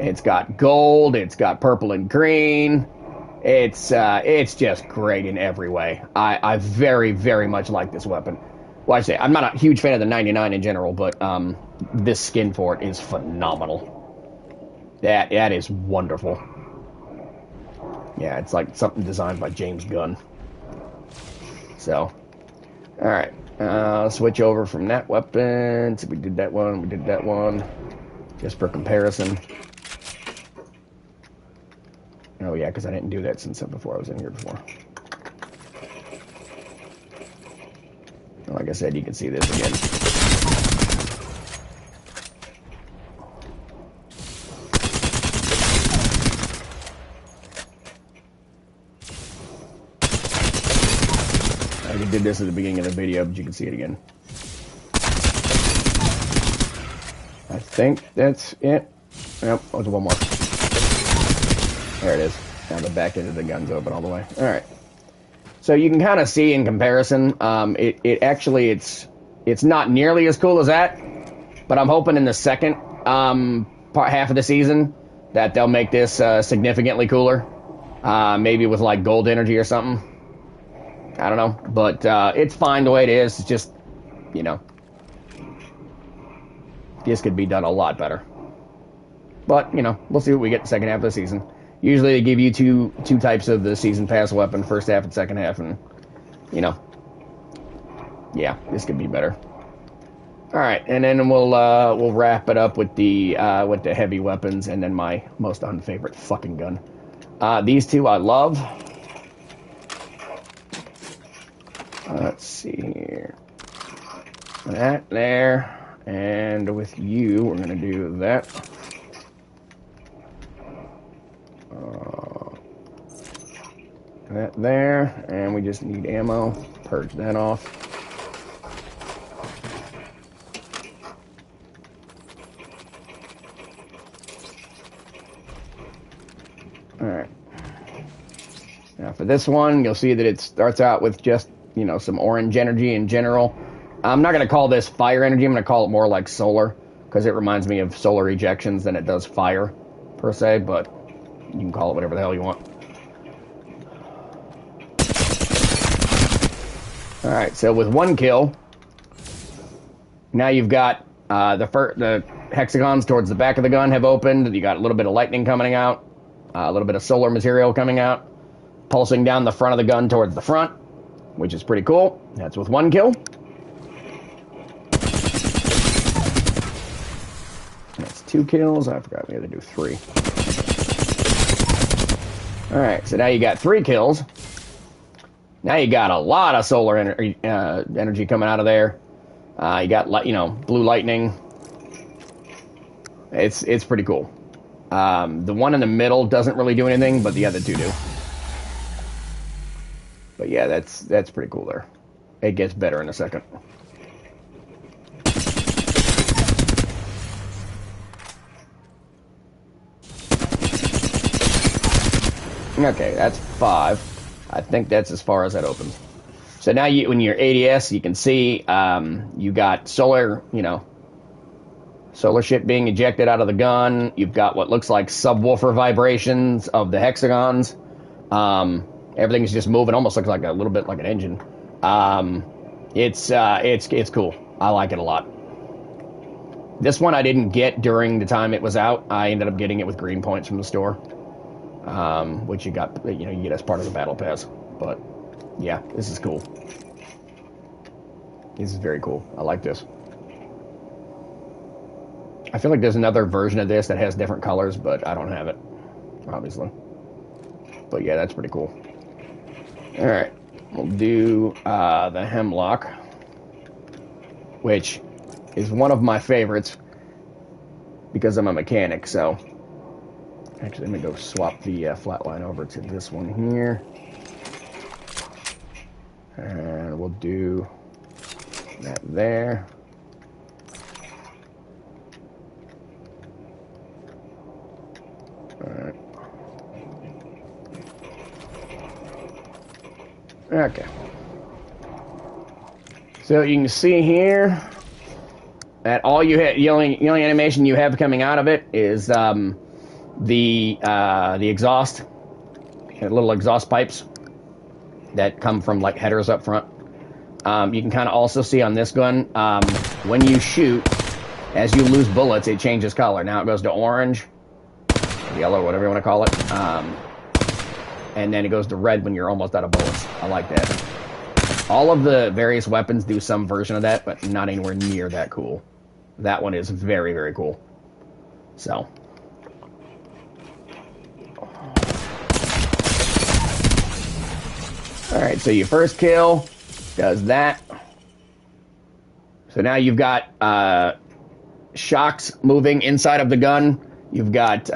It's got gold. It's got purple and green. It's just great in every way. I very, very much like this weapon. Well, I say I'm not a huge fan of the 99 in general, but this skin for it is phenomenal. That is wonderful. Yeah, it's like something designed by James Gunn. So, all right, switch over from that weapon. So we did that one, just for comparison. Oh yeah, because I didn't do that since before I was in here before. Like I said, you can see this again. I did this at the beginning of the video, but you can see it again. I think that's it. Yep, oh, there's one more. There it is. Now the back end of the gun's open all the way. All right. So you can kind of see in comparison, it's not nearly as cool as that, but I'm hoping in the second half of the season that they'll make this significantly cooler, maybe with like gold energy or something. I don't know, but it's fine the way it is. It's just, you know, this could be done a lot better. But you know, we'll see what we get in the second half of the season. Usually they give you two types of the season pass weapon, first half and second half, and you know, yeah, this could be better. All right, and then we'll wrap it up with the heavy weapons, and then my most unfavorite fucking gun. These two I love. Let's see here, that there, and with you, we're gonna do that. That there, and we just need ammo. Purge that off. Alright. Now for this one, you'll see that it starts out with just, you know, some orange energy in general. I'm not going to call this fire energy, I'm going to call it more like solar, because it reminds me of solar ejections than it does fire, per se, but you can call it whatever the hell you want. Alright, so with one kill, now you've got the hexagons towards the back of the gun have opened. You got a little bit of lightning coming out, a little bit of solar material coming out, pulsing down the front of the gun towards the front, which is pretty cool. That's with one kill. That's 2 kills. I forgot we had to do 3. Alright, so now you got 3 kills. Now you got a lot of solar energy coming out of there. You got, you know, blue lightning. It's pretty cool. The one in the middle doesn't really do anything, but the other two do. But yeah, that's pretty cool there. It gets better in a second. Okay, that's 5. I think that's as far as that opens. So now when you're ADS, you can see you got solar, you know, solar shit being ejected out of the gun. You've got what looks like subwoofer vibrations of the hexagons. Everything's just moving, almost looks like a little bit like an engine. It's cool. I like it a lot. This one I didn't get during the time it was out. I ended up getting it with green points from the store, which you got, you know, you get as part of the battle pass. But yeah, this is cool. This is very cool. I like this. I feel like there's another version of this that has different colors, but I don't have it, obviously. But yeah, that's pretty cool. All right, we'll do the Hemlock, which is one of my favorites because I'm a mechanic. So actually, let me go swap the flatline over to this one here, and we'll do that there. All right. Okay. So you can see here that all you have, the only animation you have coming out of it is the exhaust, little exhaust pipes that come from like headers up front. You can kind of also see on this gun, when you shoot, as you lose bullets, it changes color. Now it goes to orange, yellow, whatever you want to call it, and then it goes to red when you're almost out of bullets. I like that. All of the various weapons do some version of that, but not anywhere near that cool. That one is very, very cool. So. Alright, so your first kill does that. So now you've got shocks moving inside of the gun. You've got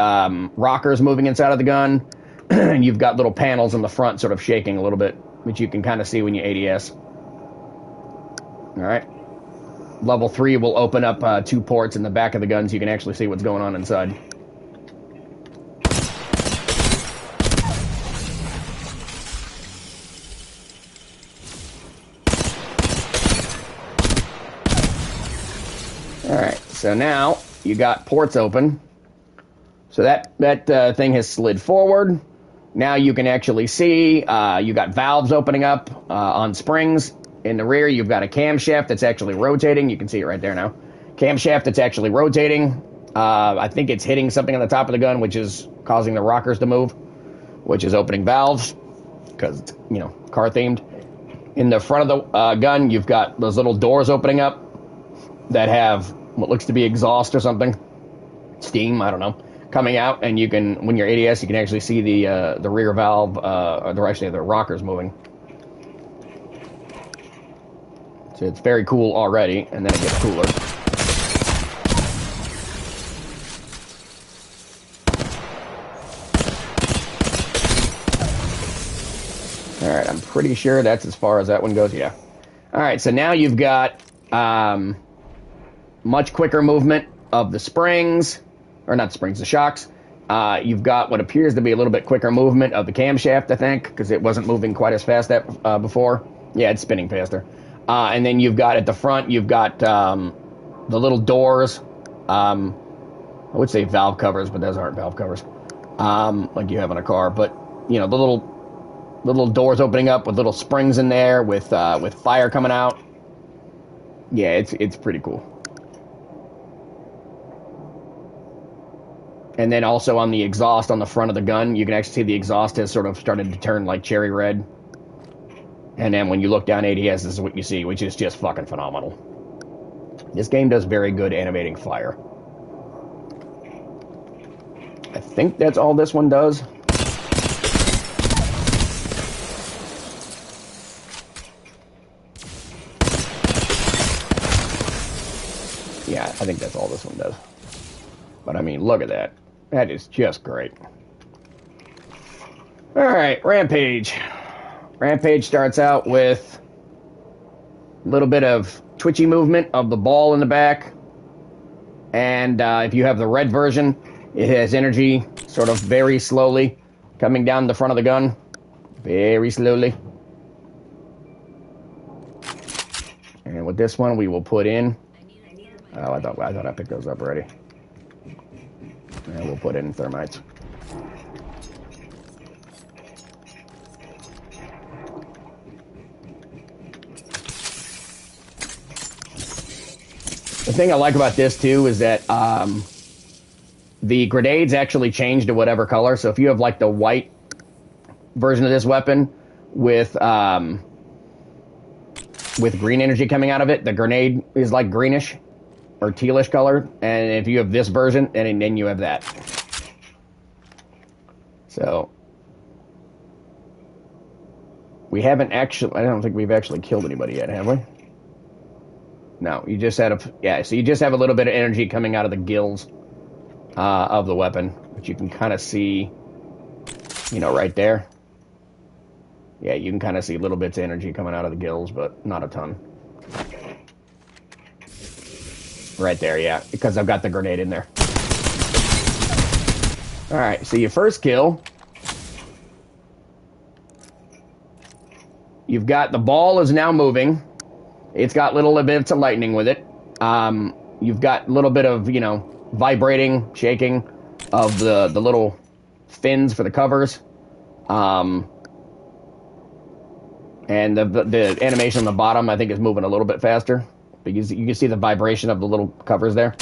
rockers moving inside of the gun. And you've got little panels in the front sort of shaking a little bit, which you can kind of see when you ADS. Alright. Level 3 will open up 2 ports in the back of the gun so you can actually see what's going on inside. Alright, so now you got ports open. So that thing has slid forward. Now you can actually see you got valves opening up on springs. In the rear, you've got a camshaft that's actually rotating. You can see it right there now. Camshaft that's actually rotating. I think it's hitting something on the top of the gun, which is causing the rockers to move, which is opening valves because it's, you know, car themed. In the front of the gun, you've got those little doors opening up that have what looks to be exhaust or something, steam, I don't know, coming out, and you can, when you're ADS, you can actually see the rear valve, or actually the rockers moving. So it's very cool already, and then it gets cooler. Alright, I'm pretty sure that's as far as that one goes, yeah. Alright, so now you've got much quicker movement of the springs, or not the springs, the shocks. You've got what appears to be a little bit quicker movement of the camshaft, I think, because it wasn't moving quite as fast before. Yeah, it's spinning faster. And then you've got at the front, you've got the little doors. I would say valve covers, but those aren't valve covers, like you have in a car. But you know, the little doors opening up with little springs in there with fire coming out. Yeah, it's pretty cool. And then also on the exhaust on the front of the gun, you can actually see the exhaust has sort of started to turn like cherry red. And then when you look down ADS, this is what you see, which is just fucking phenomenal. This game does very good animating fire. I think that's all this one does. Yeah, I think that's all this one does. But I mean, look at that. That is just great. Alright, Rampage. Rampage starts out with a little bit of twitchy movement of the ball in the back. And if you have the red version, it has energy sort of very slowly coming down the front of the gun. Very slowly. And with this one, we will put in... Oh, I thought I picked those up already. And we'll put in thermites. The thing I like about this, too, is that the grenades actually change to whatever color. So if you have, like, the white version of this weapon with green energy coming out of it, the grenade is, like, greenish or tealish color. And if you have this version, then you have that. So we haven't actually... I don't think we've actually killed anybody yet, have we? No, you just had so you just have a little bit of energy coming out of the gills of the weapon, which you can kind of see, right there. Yeah, you can kind of see little bits of energy coming out of the gills, but not a ton. Right there, yeah, because I've got the grenade in there. All right, so your first kill, you've got the ball is now moving. It's got little bits of lightning with it. You've got a little bit of, vibrating, shaking of the little fins for the covers. And the animation on the bottom, I think, is moving a little bit faster. But you can see the vibration of the little covers there.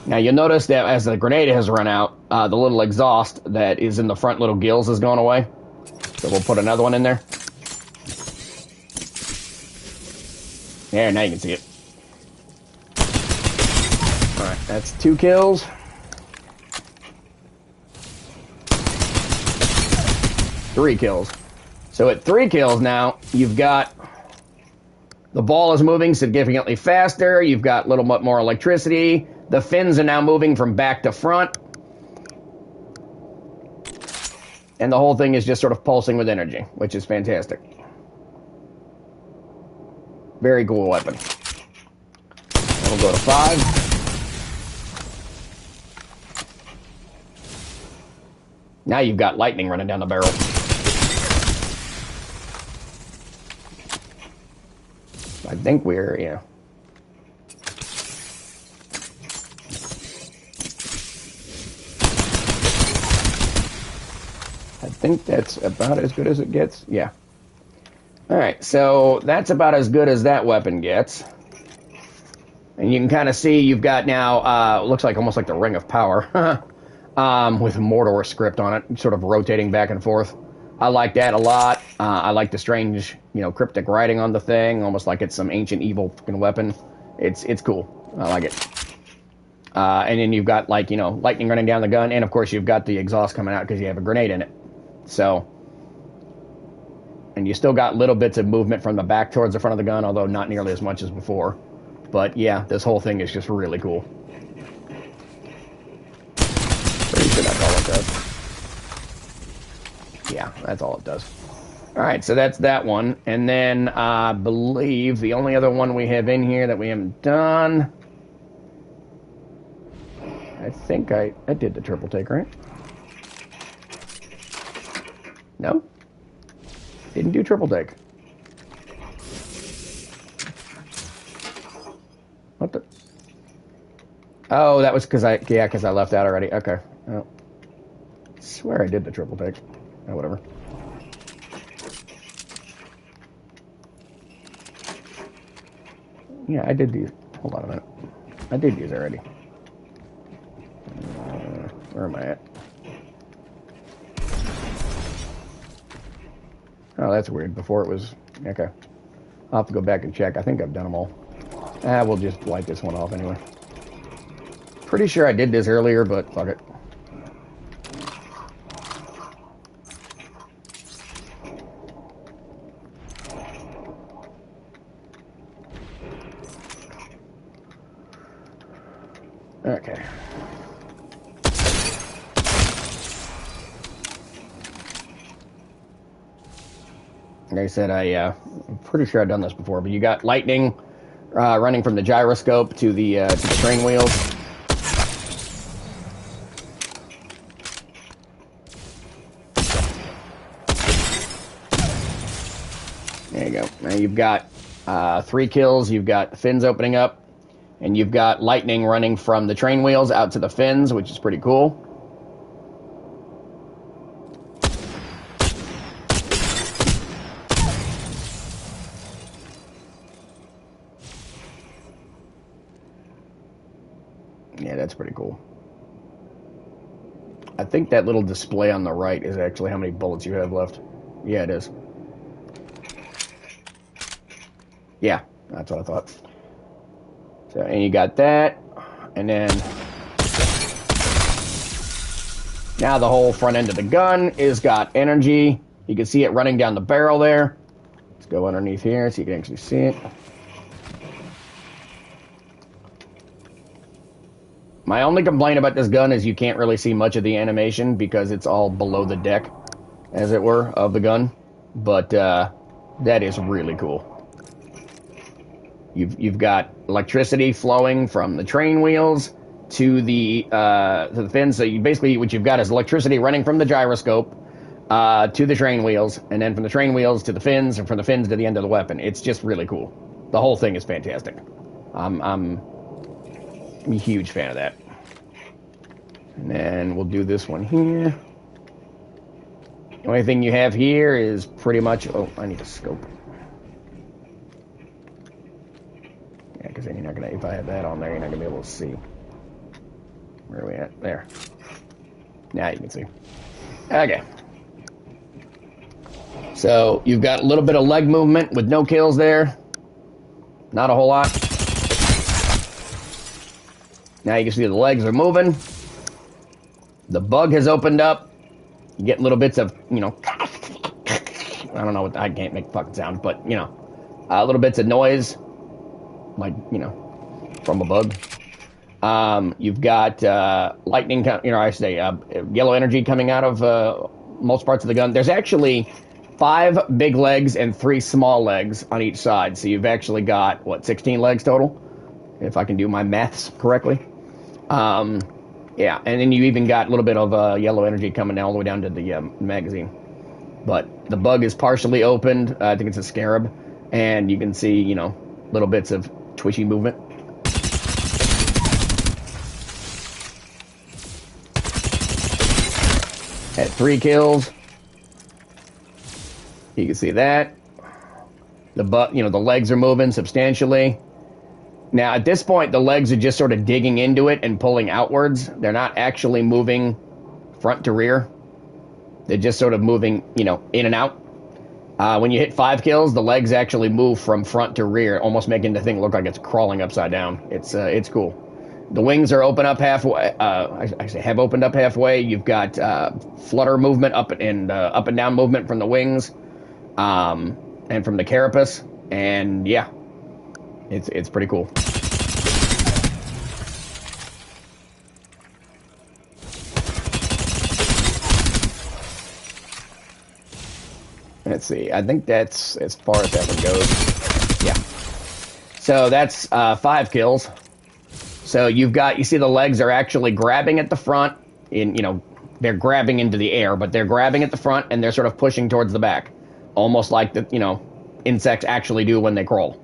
Now, you'll notice that as the grenade has run out, the little exhaust that is in the front little gills is going away. So we'll put another one in there. There, now you can see it. Alright, that's 2 kills. Three kills. So at 3 kills now, you've got the ball is moving significantly faster. You've got a little bit more electricity. The fins are now moving from back to front. And the whole thing is just sort of pulsing with energy, which is fantastic. Very cool weapon. And we'll go to 5. Now you've got lightning running down the barrel. I think we're, yeah. I think that's about as good as it gets. Yeah. Alright, so that's about as good as that weapon gets. And you can kind of see you've got now, looks like almost like the Ring of Power. With Mordor script on it, sort of rotating back and forth. I like that a lot. I like the strange, cryptic writing on the thing, almost like it's some ancient evil fucking weapon. It's cool. I like it. And then you've got, like, lightning running down the gun, and of course you've got the exhaust coming out because you have a grenade in it. So, and you still got little bits of movement from the back towards the front of the gun, although not nearly as much as before. But yeah, this whole thing is just really cool. Pretty sure that's all it does. Yeah, that's all it does. Alright, so that's that one. And then I believe the only other one we have in here that we haven't done... I think I did the triple take, right? No? Didn't do triple take. What the... Oh, that was because I left out already. Okay. Oh. I swear I did the triple take. Oh, whatever. Yeah, I did these. Hold on a minute. I did these already. Where am I at? Oh, that's weird. Before it was... Okay. I'll have to go back and check. I think I've done them all. We'll just wipe this one off anyway. Pretty sure I did this earlier, but fuck it. Okay. Like I said, I'm pretty sure I've done this before, but you got lightning running from the gyroscope to the train wheels. There you go. Now you've got 3 kills. You've got fins opening up. And you've got lightning running from the train wheels out to the fins, which is pretty cool. Yeah, that's pretty cool. I think that little display on the right is actually how many bullets you have left. Yeah, it is. Yeah, that's what I thought. So, and you got that, and then now the whole front end of the gun is got energy. You can see it running down the barrel there. Let's go underneath here so you can actually see it. My only complaint about this gun is you can't really see much of the animation because it's all below the deck, as it were, of the gun. But that is really cool. You've got electricity flowing from the train wheels to the fins. So you basically what you've got is electricity running from the gyroscope to the train wheels, and then from the train wheels to the fins, and from the fins to the end of the weapon. It's just really cool. The whole thing is fantastic. I'm a huge fan of that. And then we'll do this one here. The only thing you have here is pretty much... Oh, I need a scope. Yeah, because then you're not going to... If I have that on there, you're not going to be able to see. Where are we at? There. Now you can see. Okay. So, you've got a little bit of leg movement with no kills there. Not a whole lot. Now you can see the legs are moving. The bug has opened up. You get little bits of, you know, I don't know what, I can't make fucking sound, but, you know, little bits of noise, like, you know, from a bug. You've got lightning, you know, I say yellow energy coming out of most parts of the gun. There's actually 5 big legs and 3 small legs on each side. So you've actually got, what, 16 legs total? If I can do my maths correctly. Yeah, and then you even got a little bit of yellow energy coming all the way down to the magazine. But the bug is partially opened. I think it's a scarab. And you can see, you know, little bits of twitchy movement. At 3 kills. You can see that. The you know, the legs are moving substantially. Now, at this point, the legs are just sort of digging into it and pulling outwards. They're not actually moving front to rear. They're just sort of moving, you know, in and out. When you hit 5 kills, the legs actually move from front to rear, almost making the thing look like it's crawling upside down. It's cool. The wings are open up halfway. I say have opened up halfway. You've got flutter movement, up and down movement from the wings, and from the carapace. And yeah, it's pretty cool. Let's see. I think that's as far as that one goes. Yeah. So that's 5 kills. So you see the legs are actually grabbing at the front. You know, they're grabbing into the air, but they're grabbing at the front and they're sort of pushing towards the back, almost like the, you know, insects actually do when they crawl.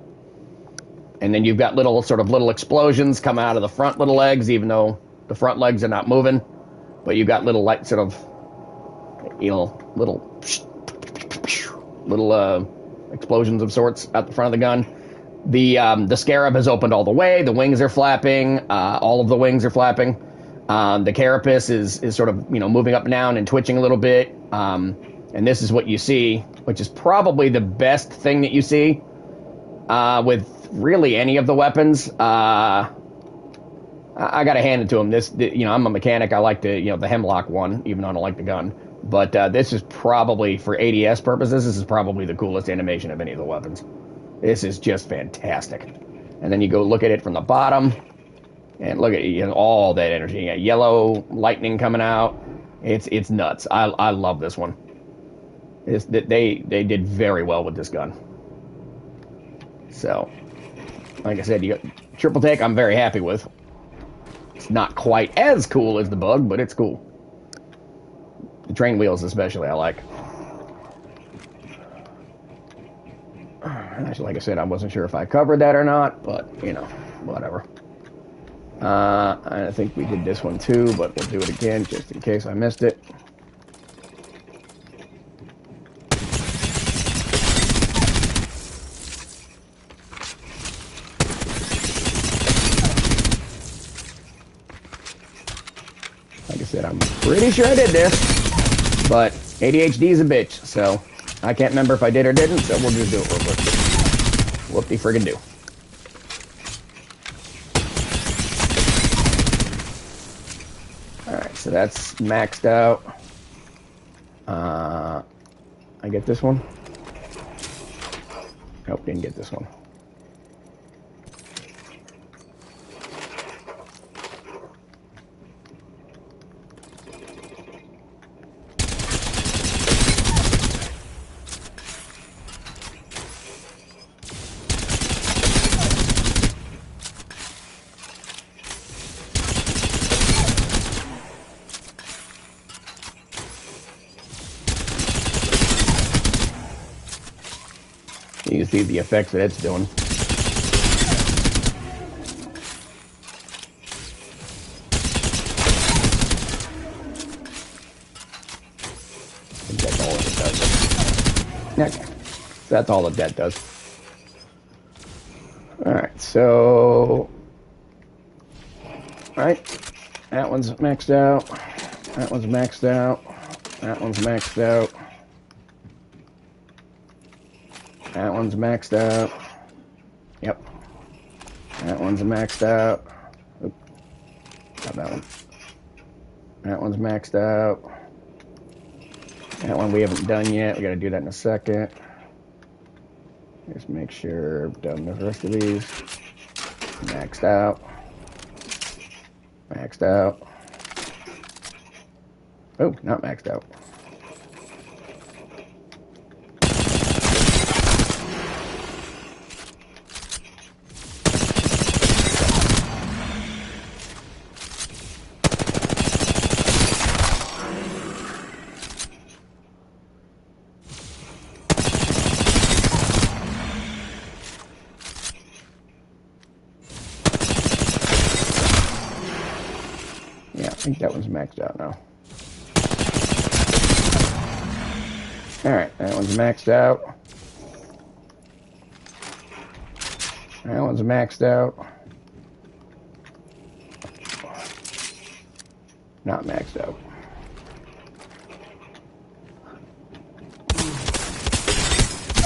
And then you've got little explosions coming out of the front little legs, even though the front legs are not moving. But you've got little like sort of, you know, little explosions of sorts out the front of the gun. The scarab has opened all the way. The wings are flapping. All of the wings are flapping. The carapace is sort of, you know, moving up and down and twitching a little bit. And this is what you see, which is probably the best thing that you see with really any of the weapons. I gotta hand it to him. You know, I'm a mechanic. I like the Hemlock one, even though I don't like the gun. But this is probably, for ADS purposes, this is probably the coolest animation of any of the weapons. This is just fantastic. And then you go look at it from the bottom, and look at, you know, all that energy. You got yellow lightning coming out. It's nuts. I love this one. They did very well with this gun. So, like I said, you got triple take. I'm very happy with. It's not quite as cool as the bug, but it's cool. The train wheels especially I like. Actually, like I said, I wasn't sure if I covered that or not, but, you know, whatever. I think we did this one too, but we'll do it again just in case I missed it. said, I'm pretty sure I did this, but ADHD is a bitch, so I can't remember if I did or didn't, so we'll just do it real quick. Whoop-de-friggin' do. Alright, so that's maxed out. I get this one? Nope, didn't get this one. You see the effects that it's doing. I think that's all it does. Okay. So that's all that does. Alright, so... Alright. That one's maxed out. That one's maxed out. That one's maxed out. That one's maxed out. Yep. That one's maxed out. Oop. Not that one. That one's maxed out. That one we haven't done yet. We gotta do that in a second. Just make sure I've done the rest of these. Maxed out. Maxed out. Oh, not maxed out. Yeah, I think that one's maxed out now. Alright, that one's maxed out. That one's maxed out. Not maxed out.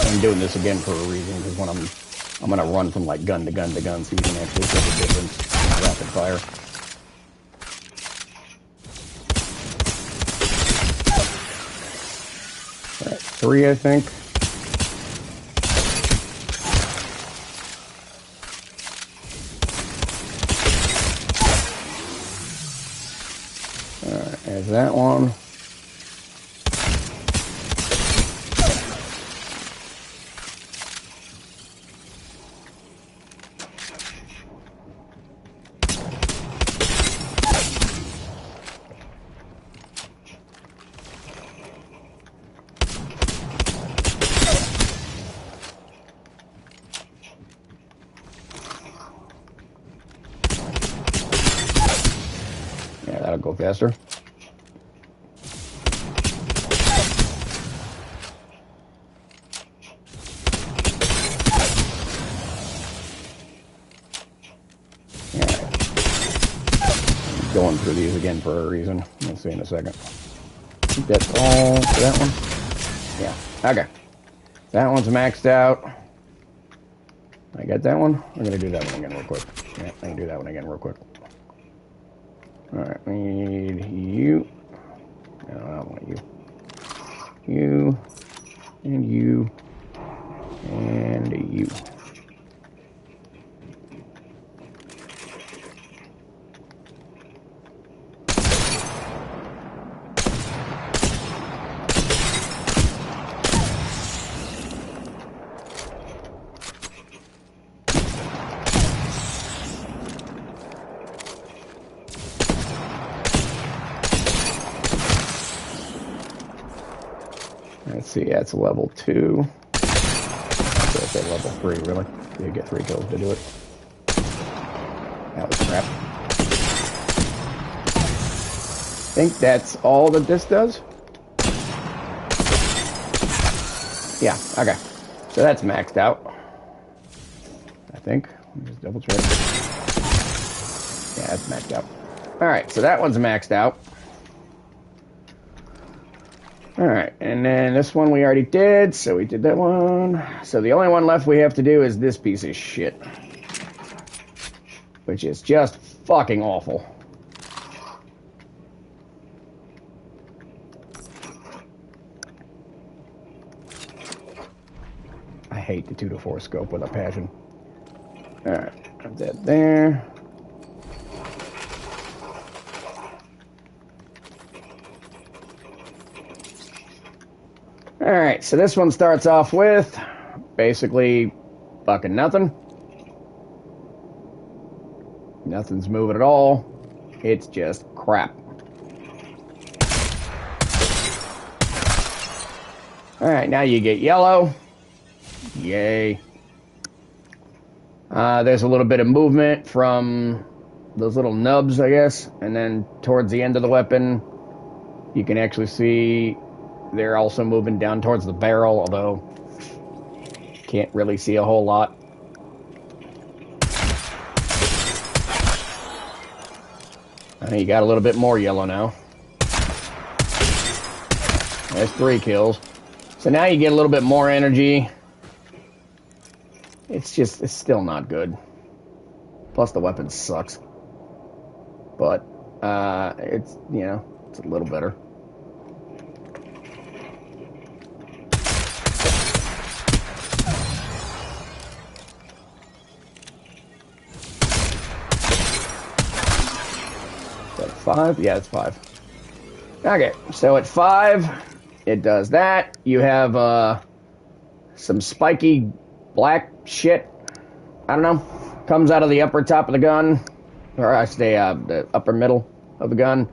I'm doing this again for a reason, because when I'm gonna run from like gun to gun to gun, so you can actually tell the difference in rapid fire. Alright, 3 I think. Alright, there's that one. Yeah, that'll go faster. Going through these again for a reason. We'll see in a second. I think that's all for that one. Yeah, okay. That one's maxed out. I got that one. I'm going to do that one again real quick. Yeah, I can do that one again real quick. Alright, we need you. No, I don't want you. You. And you. And you. Let's see, that's level 2. So I say level 3, really. You get 3 kills to do it. That was crap. I think that's all that this does. Yeah, okay. So that's maxed out. I think. Let me just double check. Yeah, that's maxed out. Alright, so that one's maxed out. Alright, and then this one we already did, so we did that one. So the only one left we have to do is this piece of shit. Which is just fucking awful. I hate the 2-to-4 scope with a passion. Alright, put that there. Alright, so this one starts off with basically fucking nothing. Nothing's moving at all. It's just crap. Alright, now you get yellow. Yay. There's a little bit of movement from those little nubs, I guess. And then towards the end of the weapon, you can actually see they're also moving down towards the barrel, although can't really see a whole lot. You got a little bit more yellow now. There's 3 kills. So now you get a little bit more energy. It's still not good. Plus the weapon sucks. But, it's, you know, it's a little better. Is that 5? Yeah, it's 5. Okay, so at 5, it does that. You have, some spiky black shit. I don't know. Comes out of the upper top of the gun. Or I say, the upper middle of the gun.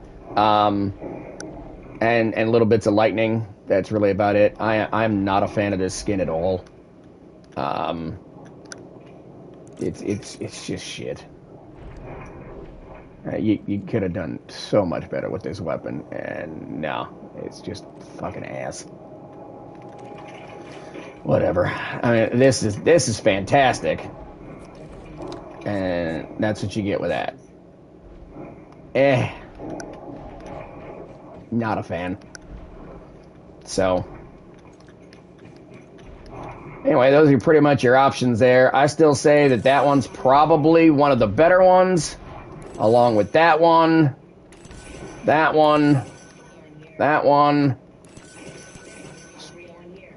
And little bits of lightning. That's really about it. I'm not a fan of this skin at all. It's just shit. You could have done so much better with this weapon, and no, it's just fucking ass. Whatever. I mean, this is fantastic, and that's what you get with that. Not a fan. So, anyway, those are pretty much your options there. I still say that that one's probably one of the better ones. Along with that one, that one, that one.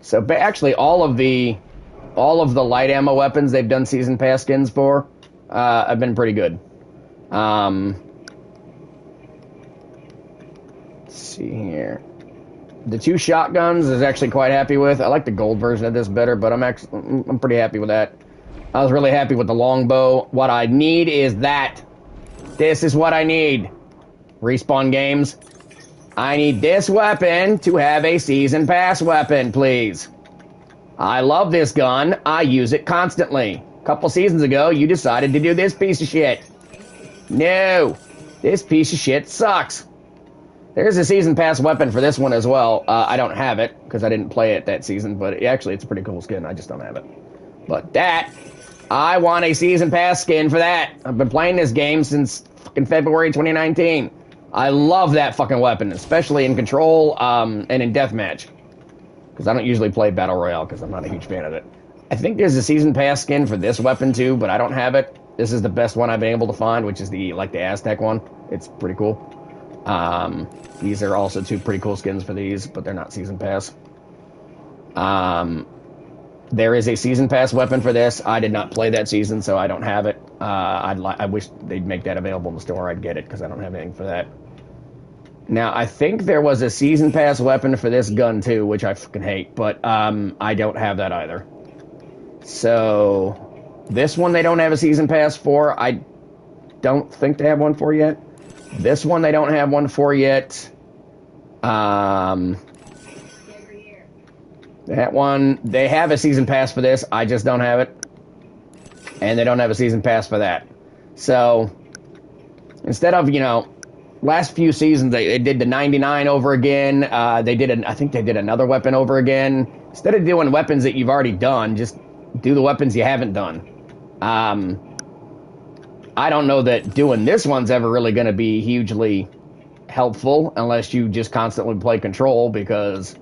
So actually, all of the light ammo weapons they've done season pass skins for have been pretty good. Let's see here. The 2 shotguns is actually quite happy with. I like the gold version of this better, but I'm pretty happy with that. I was really happy with the longbow. What I need is that. This is what I need. Respawn Games. I need this weapon to have a season pass weapon, please. I love this gun. I use it constantly. A couple seasons ago, you decided to do this piece of shit. No. This piece of shit sucks. There's a season pass weapon for this one as well. I don't have it, because I didn't play it that season, but actually it's a pretty cool skin. I just don't have it. But that... I want a season pass skin for that. I've been playing this game since fucking February 2019. I love that fucking weapon, especially in Control and in Deathmatch. Because I don't usually play Battle Royale because I'm not a huge fan of it. I think there's a season pass skin for this weapon too, but I don't have it. This is the best one I've been able to find, which is the Aztec one. It's pretty cool. These are also 2 pretty cool skins for these, but they're not season pass. There is a season pass weapon for this. I did not play that season, so I don't have it. I wish they'd make that available in the store. I'd get it, because I don't have anything for that. Now, I think there was a season pass weapon for this gun, too, which I fucking hate, but I don't have that either. So, this one they don't have a season pass for. I don't think they have one for yet. This one they don't have one for yet. That one, they have a season pass for this. I just don't have it. And they don't have a season pass for that. So, instead of, you know, last few seasons, they did the 99 over again. I think they did another weapon over again. Instead of doing weapons that you've already done, just do the weapons you haven't done. I don't know that doing this one's ever really going to be hugely helpful unless you just constantly play control, because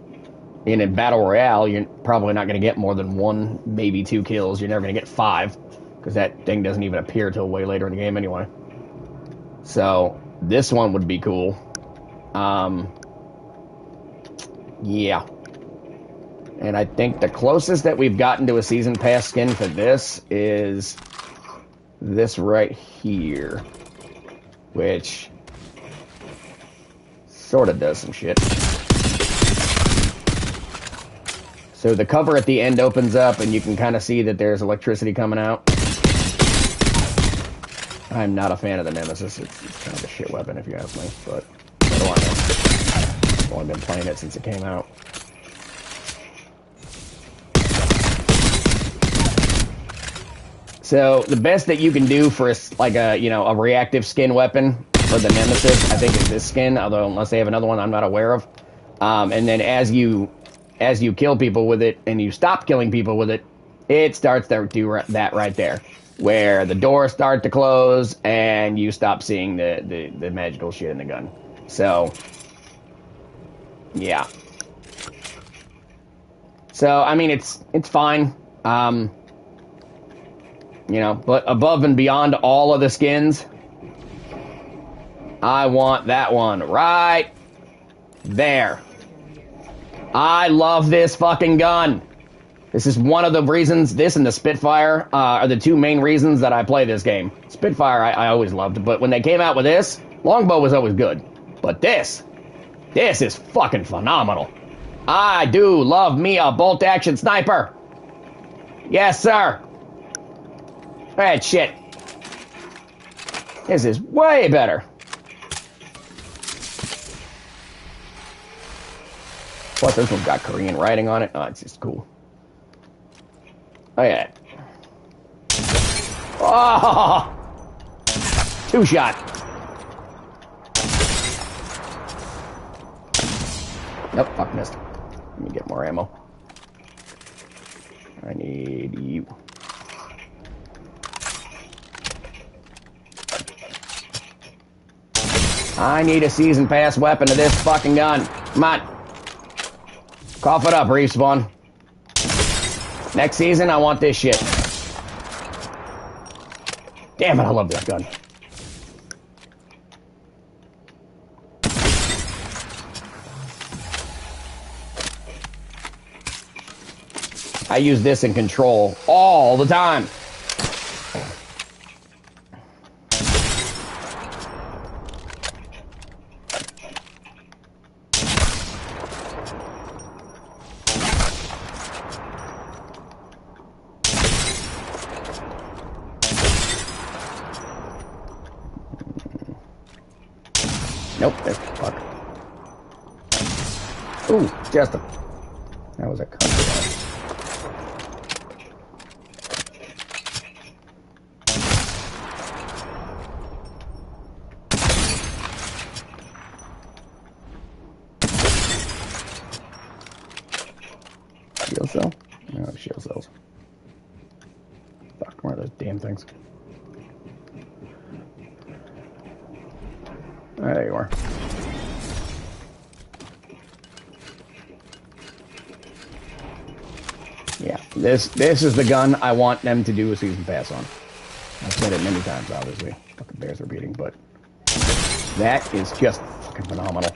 in a battle royale, you're probably not going to get more than 1, maybe 2 kills. You're never going to get 5, because that thing doesn't even appear till way later in the game anyway. So this one would be cool. Yeah. And I think the closest that we've gotten to a season pass skin for this is this right here, which sort of does some shit. So the cover at the end opens up, and you can kind of see that there's electricity coming out. I'm not a fan of the Nemesis. It's kind of a shit weapon, if you ask me, but what do I know? I've only been playing it since it came out. So the best that you can do for a reactive skin weapon for the Nemesis, I think, is this skin. Although unless they have another one, I'm not aware of. And then as you kill people with it, and you stop killing people with it, it starts to do that right there, where the doors start to close and you stop seeing the magical shit in the gun. So yeah. So I mean, it's fine. But above and beyond all of the skins, I want that one right there. I love this fucking gun. This is one of the reasons, this and the Spitfire are the 2 main reasons that I play this game. Spitfire I always loved, but when they came out with this, Longbow was always good. But this is fucking phenomenal. I do love me a bolt-action sniper. Yes, sir. That shit. This is way better. Plus, this one's got Korean writing on it. Oh, it's just cool. Oh, yeah. Oh! 2-shot. Nope, fuck, missed. Let me get more ammo. I need you. I need a season pass weapon to this fucking gun. Come on. Cough it up, Respawn. Next season, I want this shit. Damn it, I love this gun. I use this in control all the time. Nope, that's fuck. Ooh, just a... That was a cut. Shield cell? No, shield cells. Fuck, where are those damn things? There you are. Yeah, this is the gun I want them to do a season pass on. I've said it many times, obviously. Fucking bears are beating, but that is just fucking phenomenal.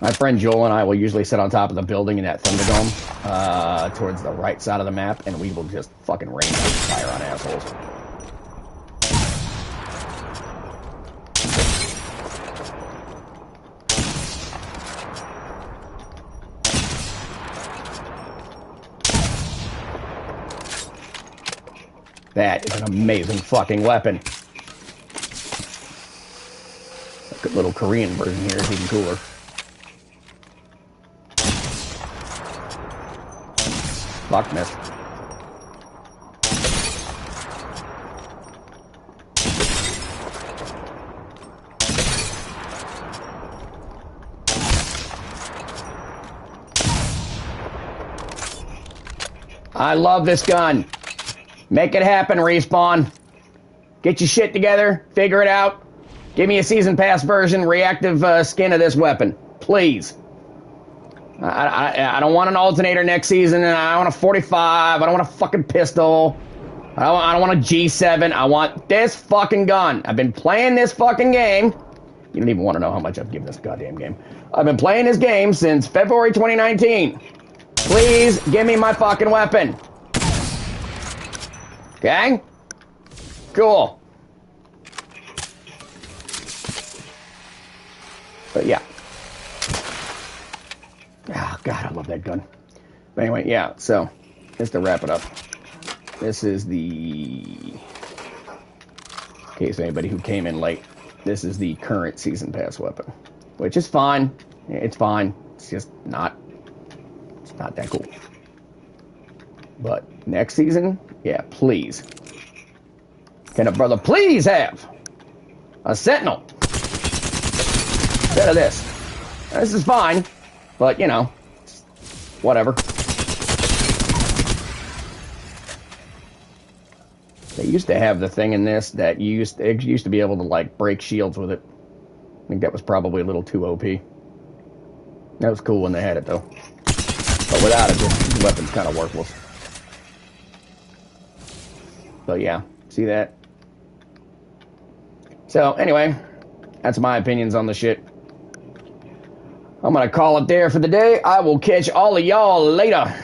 My friend Joel and I will usually sit on top of the building in that Thunderdome, towards the right side of the map, and we will just fucking rain fire on assholes. That is an amazing fucking weapon. The little Korean version here is even cooler. Fuck, missed. I love this gun. Make it happen, Respawn. Get your shit together. Figure it out. Give me a Season Pass version reactive skin of this weapon. Please. I don't want an alternator next season, and I don't want a 45. I don't want a fucking pistol. I don't want a G7. I want this fucking gun. I've been playing this fucking game. You don't even want to know how much I've given this goddamn game. I've been playing this game since February 2019. Please give me my fucking weapon. Okay? Cool. But yeah. Oh, God, I love that gun. But anyway, yeah, so, just to wrap it up. This is the... In case anybody who came in late, this is the current Season Pass weapon. Which is fine. It's fine. It's just not... It's not that cool. But next season, yeah, please. Can a brother please have a Sentinel instead of this? This is fine. But, you know, whatever. They used to have the thing in this that you used to be able to, like, break shields with it. I think that was probably a little too OP. That was cool when they had it, though. But without it, this weapon's kind of worthless. So, yeah. See that? So, anyway, that's my opinions on the shit. I'm gonna call it there for the day. I will catch all of y'all later.